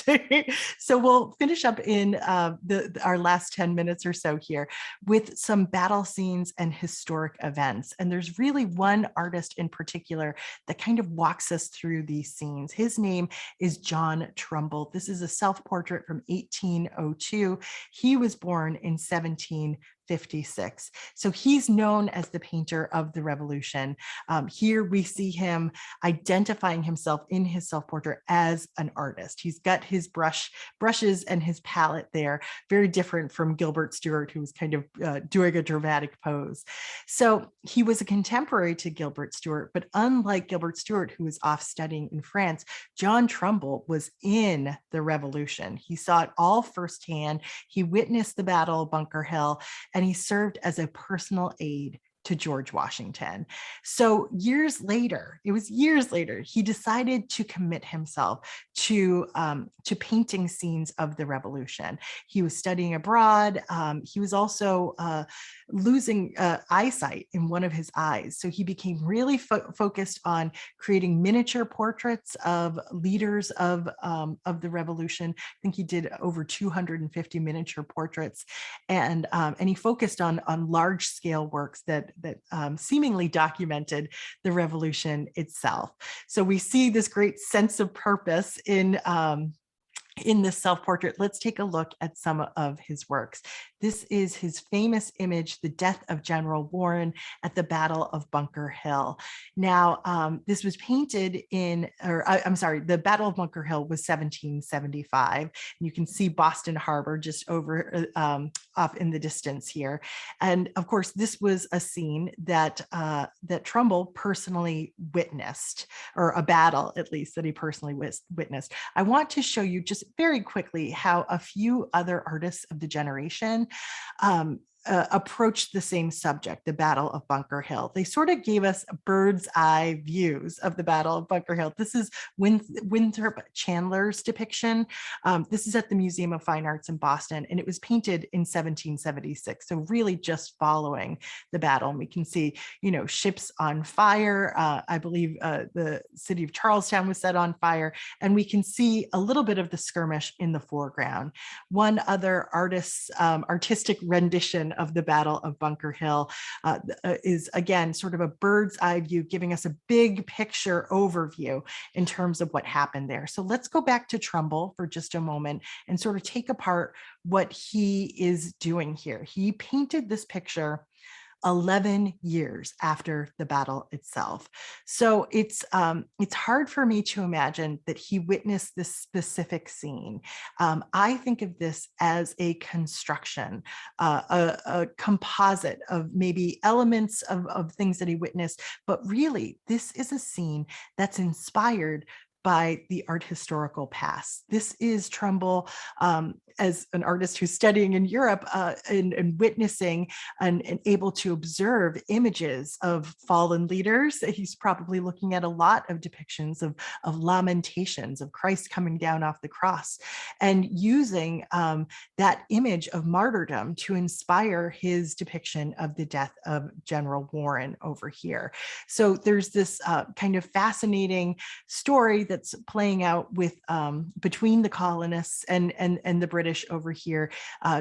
So we'll finish up in our last 10 minutes or so here with some battle scenes and historic events. And there's really one artist in particular that kind of walks us through these scenes. His name is John Trumbull. This is a self-portrait from 1802. He was born in 1756. So he's known as the painter of the Revolution. Here we see him identifying himself in his self-portrait as an artist. He's got his brushes and his palette there, very different from Gilbert Stewart, who was kind of doing a dramatic pose. So he was a contemporary to Gilbert Stewart, but unlike Gilbert Stewart, who was off studying in France, John Trumbull was in the Revolution. He saw it all firsthand. He witnessed the Battle of Bunker Hill, and he served as a personal aide to George Washington. So years later, it was years later, he decided to commit himself to painting scenes of the Revolution. He was studying abroad. He was also losing eyesight in one of his eyes. So he became really focused on creating miniature portraits of leaders of the Revolution. I think he did over 250 miniature portraits, and he focused on large scale works that seemingly documented the Revolution itself. So we see this great sense of purpose in this self-portrait. Let's take a look at some of his works. This is his famous image, The Death of General Warren at the Battle of Bunker Hill. Now, this was painted the Battle of Bunker Hill was 1775. You can see Boston Harbor just over off in the distance here. And of course, this was a scene that Trumbull personally witnessed, or a battle, at least, that he personally witnessed. I want to show you just very quickly how a few other artists of the generation approached the same subject, the Battle of Bunker Hill. They sort of gave us bird's eye views of the Battle of Bunker Hill. This is Winthrop Chandler's depiction. This is at the Museum of Fine Arts in Boston, and it was painted in 1776. So really just following the battle. And we can see, ships on fire. I believe the city of Charlestown was set on fire, and we can see a little bit of the skirmish in the foreground. One other artist's artistic rendition of the Battle of Bunker Hill is, again, sort of a bird's eye view, giving us a big picture overview in terms of what happened there. So let's go back to Trumbull for just a moment and sort of take apart what he is doing here. He painted this picture 11 years after the battle itself. So it's hard for me to imagine that he witnessed this specific scene. I think of this as a construction, a composite of maybe elements of things that he witnessed, but really this is a scene that's inspired by the art historical past. This is Trumbull as an artist who's studying in Europe and witnessing and able to observe images of fallen leaders. He's probably looking at a lot of depictions of lamentations, of Christ coming down off the cross, and using that image of martyrdom to inspire his depiction of the death of General Warren over here. So there's this kind of fascinating story that's playing out with between the colonists and the British over here.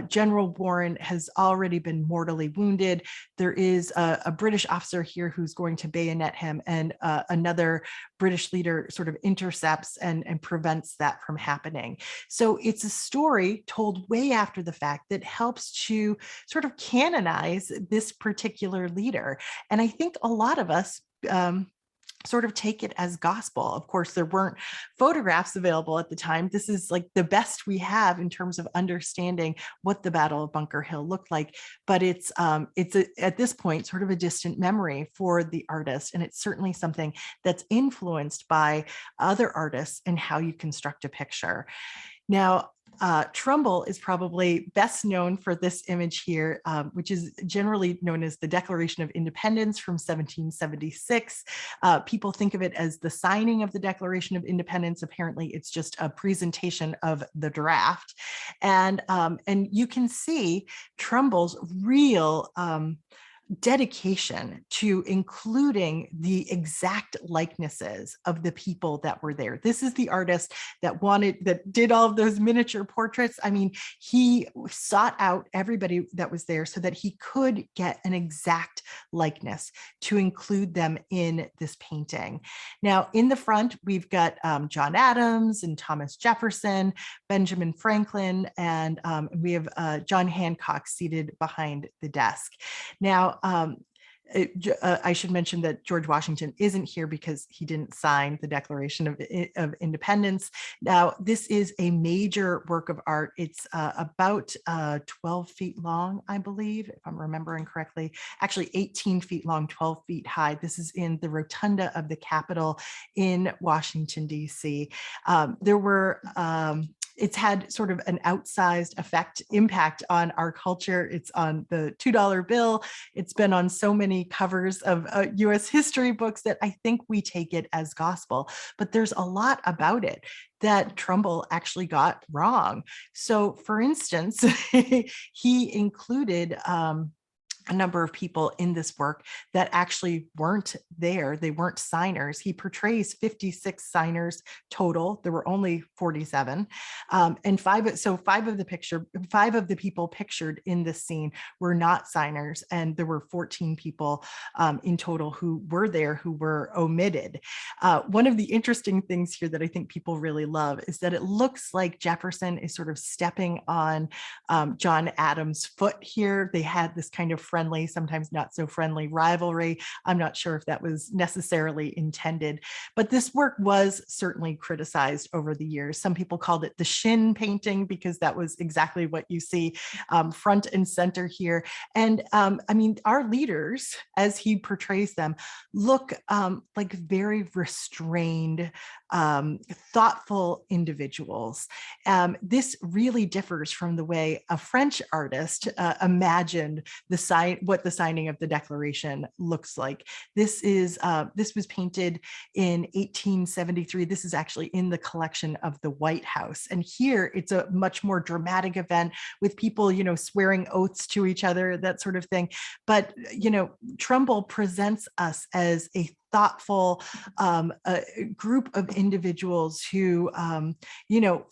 General Warren has already been mortally wounded. There is a British officer here who's going to bayonet him, and another British leader sort of intercepts and prevents that from happening. So it's a story told way after the fact that helps to sort of canonize this particular leader. And I think a lot of us sort of take it as gospel. Of course, there weren't photographs available at the time. This is like the best we have in terms of understanding what the Battle of Bunker Hill looked like. But it's at this point sort of a distant memory for the artist, and it's certainly something that's influenced by other artists and how you construct a picture. Now, Trumbull is probably best known for this image here, which is generally known as the Declaration of Independence from 1776. People think of it as the signing of the Declaration of Independence. Apparently, it's just a presentation of the draft. And you can see Trumbull's real dedication to including the exact likenesses of the people that were there. This is the artist that did all of those miniature portraits. I mean, he sought out everybody that was there so that he could get an exact likeness to include them in this painting. Now, in the front, we've got John Adams and Thomas Jefferson, Benjamin Franklin, and we have John Hancock seated behind the desk. Now, I should mention that George Washington isn't here because he didn't sign the Declaration of Independence. Now, this is a major work of art. It's about 12 feet long, I believe, if I'm remembering correctly. Actually, 18 feet long, 12 feet high. This is in the rotunda of the Capitol in Washington, D.C. There were it's had sort of an outsized impact on our culture. It's on the $2 bill. It's been on so many covers of US history books that I think we take it as gospel, but there's a lot about it that Trumbull actually got wrong. So for instance, he included a number of people in this work that actually weren't there. They weren't signers. He portrays 56 signers total. There were only 47. And five of the people pictured in this scene were not signers. And there were 14 people in total who were there who were omitted. One of the interesting things here that I think people really love is that it looks like Jefferson is sort of stepping on John Adams' foot here. They had this kind of friendly, sometimes not so friendly rivalry. I'm not sure if that was necessarily intended, but this work was certainly criticized over the years. Some people called it the shin painting because that was exactly what you see front and center here. And I mean, our leaders, as he portrays them, look like very restrained, thoughtful individuals. This really differs from the way a French artist imagined what the signing of the Declaration looks like. This was painted in 1873. This is actually in the collection of the White House. And here it's a much more dramatic event with people, swearing oaths to each other, that sort of thing. But, Trumbull presents us as a thoughtful group of individuals who,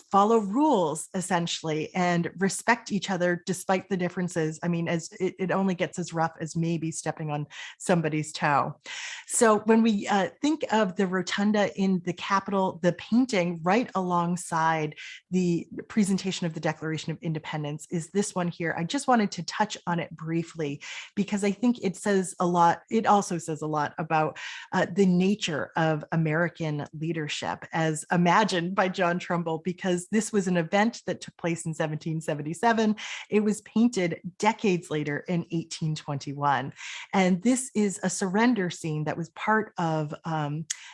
follow rules essentially and respect each other despite the differences. I mean, as it only gets as rough as maybe stepping on somebody's toe. So when we think of the rotunda in the Capitol, the painting right alongside the presentation of the Declaration of Independence is this one here. I just wanted to touch on it briefly because I think it says a lot. It also says a lot about the nature of American leadership as imagined by John Trumbull, because this was an event that took place in 1777. It was painted decades later in 1821. And this is a surrender scene that was part of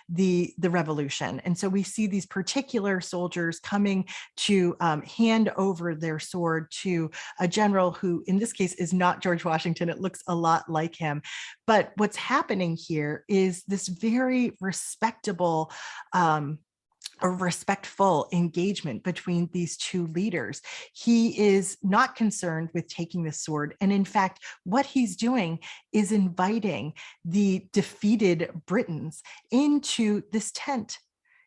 the Revolution. And so we see these particular soldiers coming to hand over their sword to a general who, in this case, is not George Washington. It looks a lot like him. But what's happening here is this very respectable a respectful engagement between these two leaders. He is not concerned with taking the sword. And in fact, what he's doing is inviting the defeated Britons into this tent,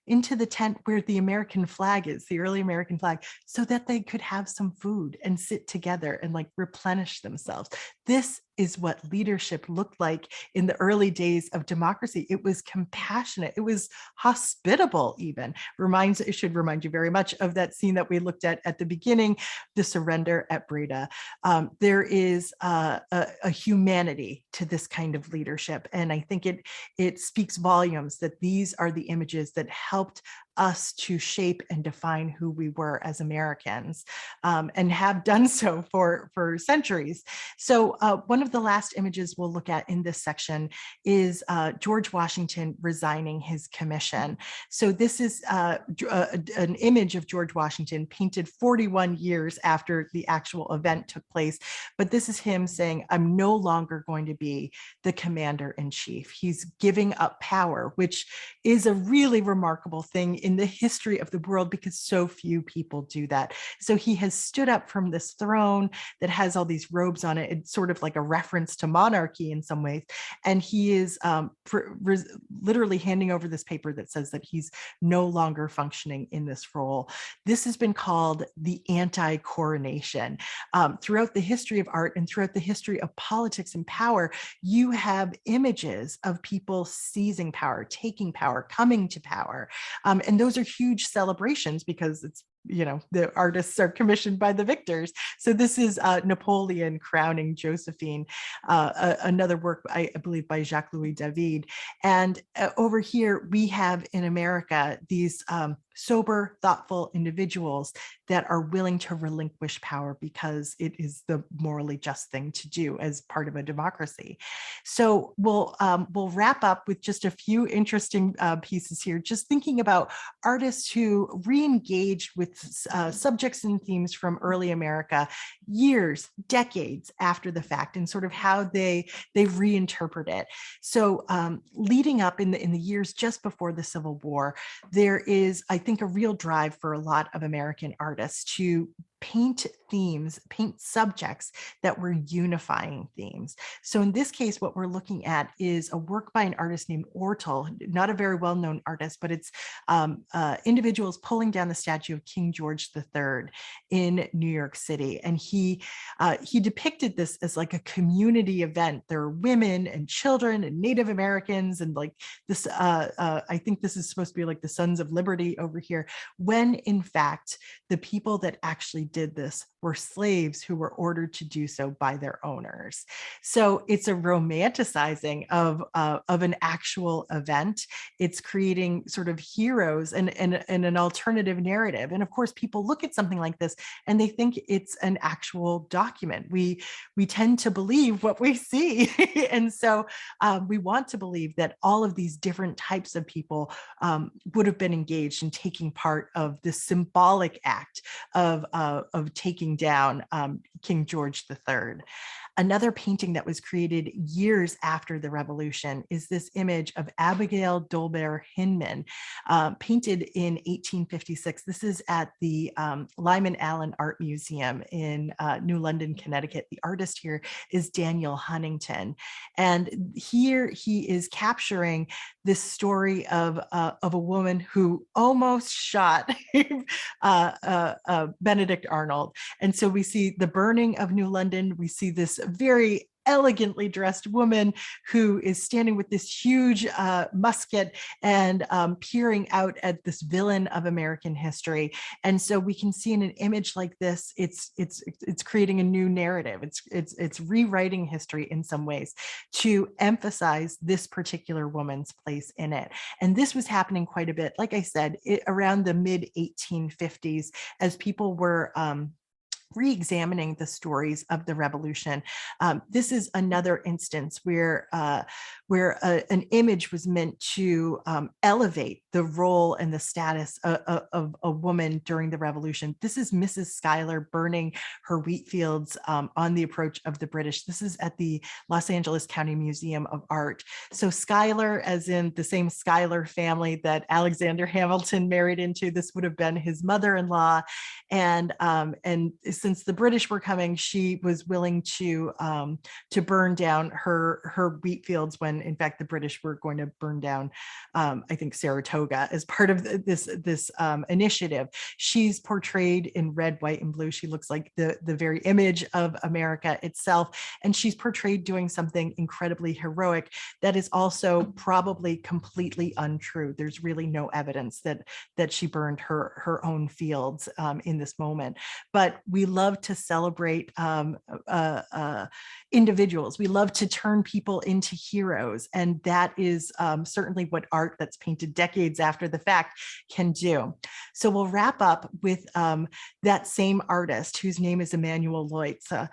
into the tent where the American flag is, the early American flag, so that they could have some food and sit together and replenish themselves. This is what leadership looked like in the early days of democracy. It was compassionate. It was hospitable even. It should remind you very much of that scene that we looked at the beginning, the surrender at Breda. There is a humanity to this kind of leadership. And I think it speaks volumes that these are the images that helped us to shape and define who we were as Americans, and have done so for centuries. So one of the last images we'll look at in this section is George Washington resigning his commission. So this is an image of George Washington painted 41 years after the actual event took place. But this is him saying, I'm no longer going to be the commander-in-chief. He's giving up power, which is a really remarkable thing in the history of the world because so few people do that. So he has stood up from this throne that has all these robes on it. It's sort of like a reference to monarchy in some ways. And he is literally handing over this paper that says that he's no longer functioning in this role. This has been called the anti-coronation. Throughout the history of art and throughout the history of politics and power, you have images of people seizing power, taking power, coming to power. And those are huge celebrations because it's, the artists are commissioned by the victors. So this is Napoleon crowning Josephine, another work, I believe, by Jacques-Louis David. And over here, we have in America these sober, thoughtful individuals that are willing to relinquish power because it is the morally just thing to do as part of a democracy. So we'll wrap up with just a few interesting pieces here, just thinking about artists who re-engaged with subjects and themes from early America years, decades after the fact, and sort of how they reinterpret it. So leading up in the years just before the Civil War, there is, I think, a real drive for a lot of American artists to paint themes, paint subjects that were unifying themes. So in this case, what we're looking at is a work by an artist named Ortal, not a very well-known artist, but it's individuals pulling down the statue of King George III in New York City. And he depicted this as like a community event. There are women and children and Native Americans and like this, I think this is supposed to be like the Sons of Liberty over here, when in fact, the people that actually did this were slaves who were ordered to do so by their owners. So it's a romanticizing of an actual event. It's creating sort of heroes and an alternative narrative. And of course, people look at something like this and they think it's an actual document. We tend to believe what we see. And so we want to believe that all of these different types of people would have been engaged in taking part of the symbolic act of taking down King George III. Another painting that was created years after the Revolution is this image of Abigail Dolbear Hinman, painted in 1856. This is at the Lyman Allen Art Museum in New London, Connecticut. The artist here is Daniel Huntington. And here he is capturing this story of a woman who almost shot Benedict Arnold. And so we see the burning of New London. We see this very elegantly dressed woman who is standing with this huge musket and peering out at this villain of American history. And so we can see in an image like this, it's creating a new narrative. It's rewriting history in some ways to emphasize this particular woman's place in it. And this was happening quite a bit, like I said, around the mid 1850s, as people were re-examining the stories of the Revolution. This is another instance where an image was meant to elevate the role and the status of a woman during the Revolution. This is Mrs. Schuyler burning her wheat fields on the approach of the British. This is at the Los Angeles County Museum of Art. So Schuyler, as in the same Schuyler family that Alexander Hamilton married into, this would have been his mother-in-law. And since the British were coming, she was willing to burn down her wheat fields when, in fact, the British were going to burn down, I think, Saratoga as part of this initiative. She's portrayed in red, white, and blue. She looks like the very image of America itself, and she's portrayed doing something incredibly heroic that is also probably completely untrue. There's really no evidence that she burned her own fields in this moment. But we love to celebrate individuals. We love to turn people into heroes. And that is certainly what art that's painted decades after the fact can do. So we'll wrap up with that same artist whose name is Emmanuel Loyza.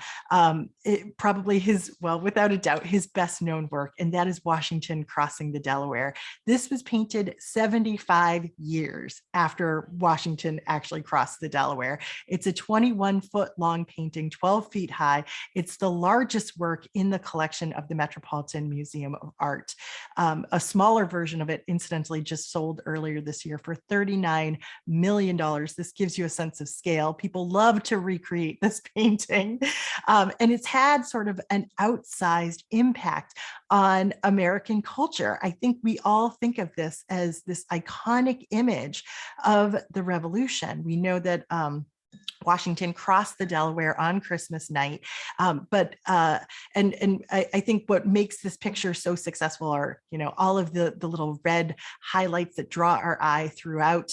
Probably without a doubt, his best known work, and that is Washington Crossing the Delaware. This was painted 75 years after Washington actually crossed the Delaware. It's a 21-foot long painting, 12 feet high. It's the largest work in the collection of the Metropolitan Museum of Art. A smaller version of it, incidentally, just sold earlier this year for $39 million. This gives you a sense of scale. People love to recreate this painting. And it's had sort of an outsized impact on American culture. I think we all think of this as this iconic image of the Revolution. We know that Washington crossed the Delaware on Christmas night. I think what makes this picture so successful are, all of the little red highlights that draw our eye throughout.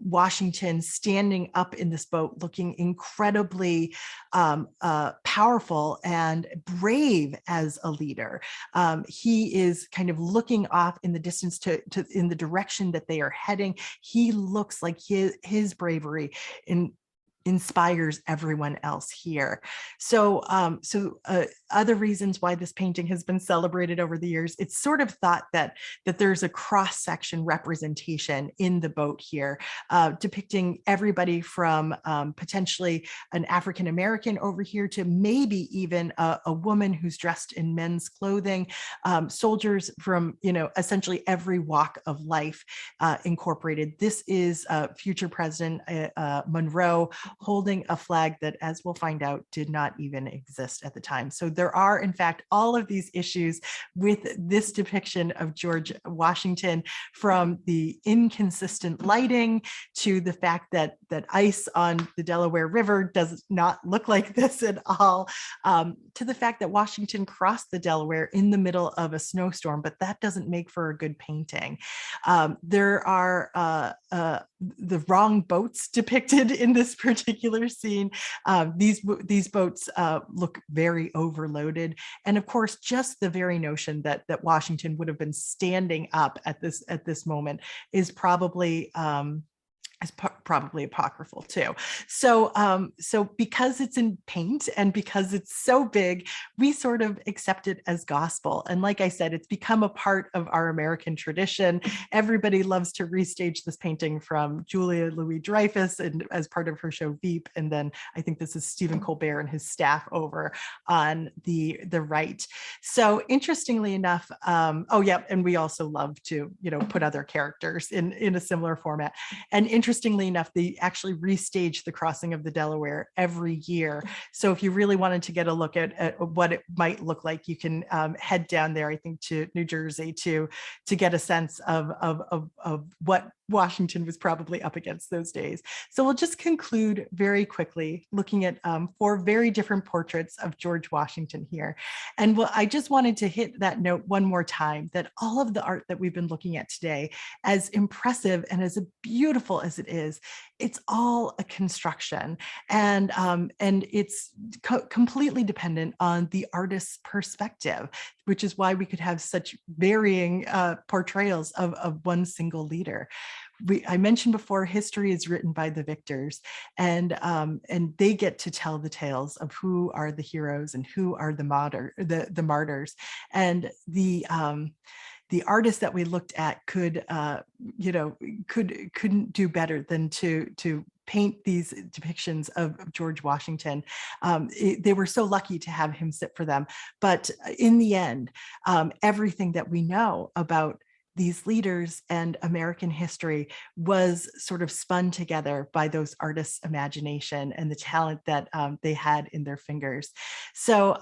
Washington standing up in this boat, looking incredibly powerful and brave as a leader. He is kind of looking off in the distance in the direction that they are heading. He looks like his bravery inspires everyone else here. So other reasons why this painting has been celebrated over the years, it's sort of thought that there's a cross-section representation in the boat here, depicting everybody from potentially an African-American over here to maybe even a woman who's dressed in men's clothing, soldiers from, essentially every walk of life incorporated. This is future President Monroe holding a flag that, as we'll find out, did not even exist at the time. So there are, in fact, all of these issues with this depiction of George Washington, from the inconsistent lighting to the fact that ice on the Delaware River does not look like this at all, to the fact that Washington crossed the Delaware in the middle of a snowstorm, but that doesn't make for a good painting. There are the wrong boats depicted in this particular scene. These boats look very overloaded, and of course, just the very notion that Washington would have been standing up at this moment is probably apocryphal too. So because it's in paint and because it's so big, we sort of accept it as gospel. And like I said, it's become a part of our American tradition. Everybody loves to restage this painting from Julia Louis-Dreyfus and as part of her show Veep. And then I think this is Stephen Colbert and his staff over on the right. So interestingly enough, and we also love to, put other characters in a similar format. And interestingly enough, they actually restage the crossing of the Delaware every year. So if you really wanted to get a look at what it might look like, you can head down there, I think, to New Jersey to get a sense of what Washington was probably up against those days. So we'll just conclude very quickly looking at 4 very different portraits of George Washington here. And I just wanted to hit that note one more time, that all of the art that we've been looking at today, as impressive and as beautiful as it is, it's all a construction, and it's completely dependent on the artist's perspective, which is why we could have such varying portrayals of one single leader. I mentioned before, history is written by the victors, and they get to tell the tales of who are the heroes and who are the martyrs. And the artist that we looked at couldn't do better than to paint these depictions of George Washington. They were so lucky to have him sit for them. But in the end, everything that we know about these leaders and American history was sort of spun together by those artists' imagination and the talent that they had in their fingers. So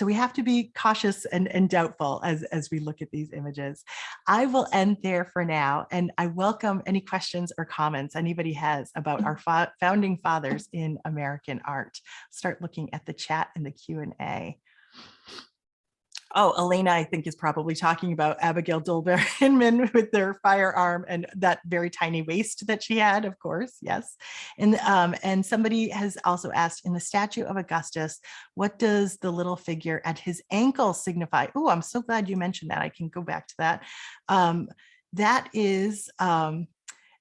we have to be cautious and doubtful as we look at these images. I will end there for now, and I welcome any questions or comments anybody has about our founding fathers in American art. Start looking at the chat and the Q&A. Oh, Elena, I think, is probably talking about Abigail Dolbear Hinman with their firearm and that very tiny waist that she had, of course, yes. And somebody has also asked, in the statue of Augustus, what does the little figure at his ankle signify? Oh, I'm so glad you mentioned that. I can go back to that. That is...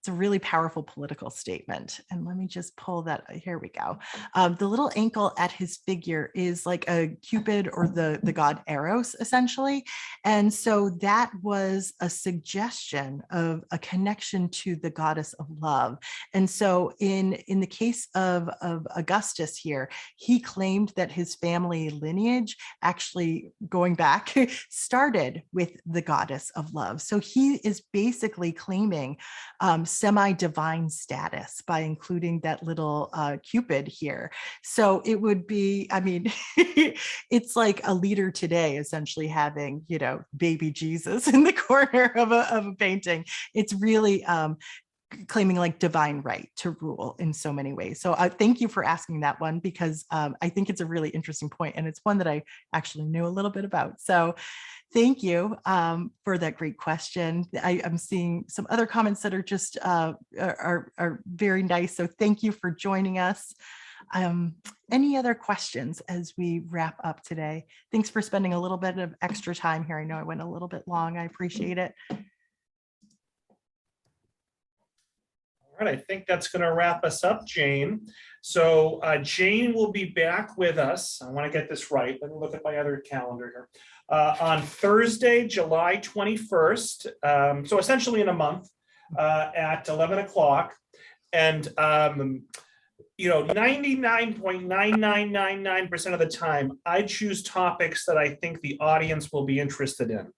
it's a really powerful political statement. And let me just pull that. Here we go. The little ankle at his figure is like a Cupid or the god Eros, essentially. And so that was a suggestion of a connection to the goddess of love. And so in the case of Augustus here, he claimed that his family lineage, actually going back, started with the goddess of love. So he is basically claiming semi-divine status by including that little Cupid here. So it would be, I mean, it's like a leader today essentially having, baby Jesus in the corner of a painting. It's really claiming like divine right to rule in so many ways. So thank you for asking that one, because I think it's a really interesting point, and it's one that I actually knew a little bit about. So thank you for that great question. I'm seeing some other comments that are just are very nice. So thank you for joining us. Any other questions as we wrap up today? Thanks for spending a little bit of extra time here. I know I went a little bit long. I appreciate it. All right, I think that's going to wrap us up, Jane. So Jane will be back with us. I want to get this right. Let me look at my other calendar here. On Thursday, July 21st, so essentially in a month, at 11 o'clock. And, 99.9999% of the time, I choose topics that I think the audience will be interested in.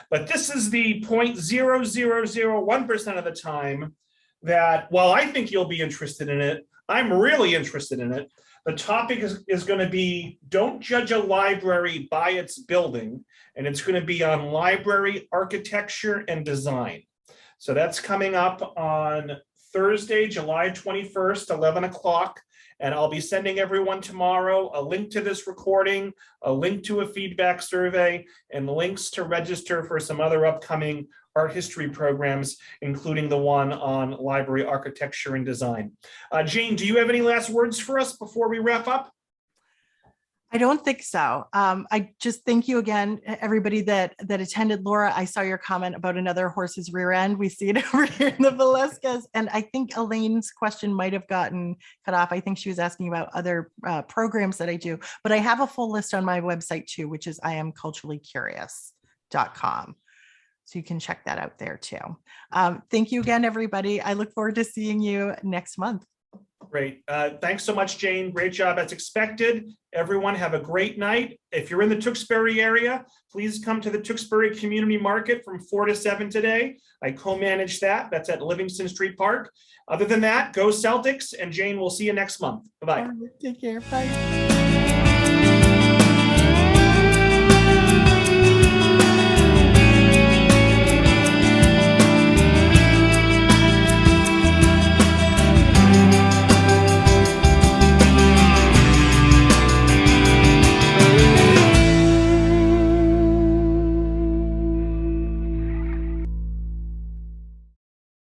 But this is the 0.0001% of the time that, while I think you'll be interested in it, I'm really interested in it. The topic is going to be, don't judge a library by its building, and it's going to be on library architecture and design. So that's coming up on Thursday, July 21st, 11 o'clock. And I'll be sending everyone tomorrow a link to this recording, a link to a feedback survey, and links to register for some other upcoming art history programs, including the one on library architecture and design. Jane, do you have any last words for us before we wrap up? I don't think so. I just thank you again, everybody that attended. Laura, I saw your comment about another horse's rear end. We see it over here in the Valescas. And I think Elaine's question might have gotten cut off. I think she was asking about other programs that I do, but I have a full list on my website too, which is iamculturallycurious.com. So you can check that out there too. Thank you again, everybody. I look forward to seeing you next month. Great. Thanks so much, Jane. Great job as expected. Everyone have a great night. If you're in the Tewksbury area, please come to the Tewksbury Community Market from 4 to 7 today. I co-manage that. That's at Livingston Street Park. Other than that, go Celtics, and Jane, we'll see you next month. Bye-bye. Take care. Bye.